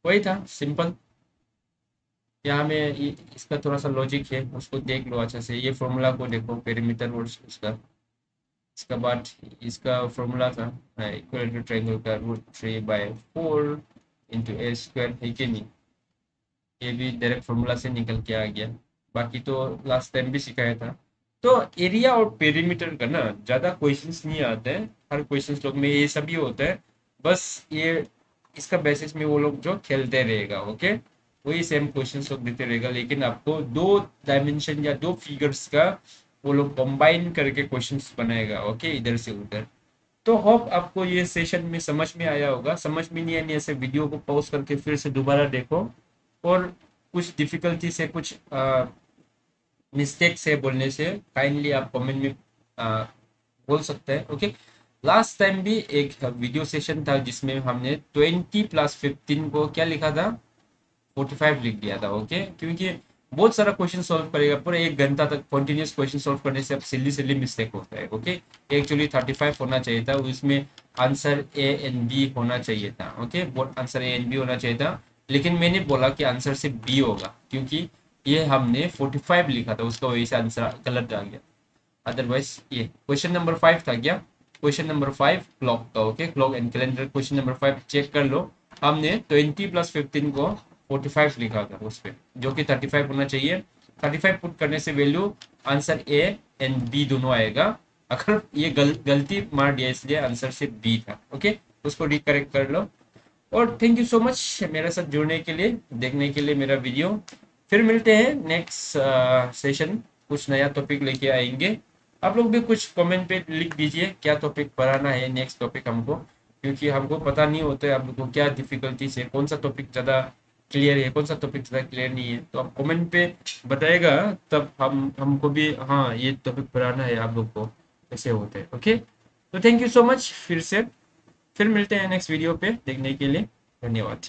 वही था, सिंपल। यहाँ में इसका थोड़ा सा लॉजिक है, उसको देख लो अच्छे से, ये फॉर्मूला को देखो, पेरीमीटर और इसका। इसका बाद इसका फॉर्मूला था इक्वल टू ट्रायंगल का √3/4 इंटू ए स्क्वायर, है कि नहीं, ये भी डायरेक्ट फॉर्मूला से निकल के आ गया। बाकी तो लास्ट टाइम भी सिखाया था। तो एरिया और पेरीमीटर का ना ज़्यादा क्वेश्चंस नहीं आते हैं, हर क्वेश्चंस लोग में ये सभी होता है, बस ये इसका बेसिस में वो लोग जो खेलते रहेगा, ओके। वही सेम क्वेश्चंस लोग देते रहेगा, लेकिन आपको 2 डायमेंशन या 2 फिगर्स का वो लोग कंबाइन करके क्वेश्चंस बनाएगा, ओके, इधर से उधर। तो होप आपको ये सेशन में समझ में आया होगा, समझ में नहीं आने ऐसे वीडियो को पॉज करके फिर से दोबारा देखो, और कुछ डिफिकल्टी से कुछ मिस्टेक से बोलने से काइंडली आप कमेंट में बोल सकते हैं, ओके। लास्ट टाइम भी एक वीडियो सेशन था जिसमें हमने 20+15 को क्या लिखा था, 45 लिख दिया था, ओके। क्योंकि बहुत सारा क्वेश्चन सॉल्व करेगा, पूरा 1 घंटा तक कंटिन्यूस क्वेश्चन सॉल्व करने से अब सिली सिली मिस्टेक होता है, ओके। एक्चुअली 35 होना चाहिए था, उसमें आंसर ए एंड बी होना चाहिए था, okay, both answer A and B होना चाहिए था। लेकिन मैंने बोला कि आंसर से बी होगा, क्योंकि ये हमने 45 लिखा था, उसका वजह से आंसर गलत आ गया। अदरवाइज ये क्वेश्चन नंबर 5 था क्या, क्वेश्चन नंबर 5 क्लॉक का, okay, clock and calendar, question number 5 check कर लो। हमने 20+15 को 45 लिखा था उस पर, जो कि 35 होना चाहिए। 35 पुट करने से value answer A and B दोनों आएगा। अगर ये गलती मार दिया, इसलिए आंसर से बी था, ओके। उसको रिकरेक्ट कर लो। और थैंक यू सो मच मेरे साथ जुड़ने के लिए, देखने के लिए मेरा वीडियो। फिर मिलते हैं नेक्स्ट सेशन, कुछ नया टॉपिक लेके आएंगे। आप लोग भी कुछ कमेंट पे लिख दीजिए क्या टॉपिक पढ़ाना है, नेक्स्ट टॉपिक हमको, क्योंकि हमको पता नहीं होता है आप लोग को क्या डिफिकल्टीज है, कौन सा टॉपिक ज़्यादा क्लियर है, कौन सा टॉपिक ज़्यादा क्लियर नहीं है। तो आप कमेंट पे बताएगा, तब हमको भी हाँ ये टॉपिक पढ़ाना है आप लोग को, ऐसे होते हैं, ओके। तो थैंक यू सो मच, फिर मिलते हैं नेक्स्ट वीडियो पे, देखने के लिए धन्यवाद।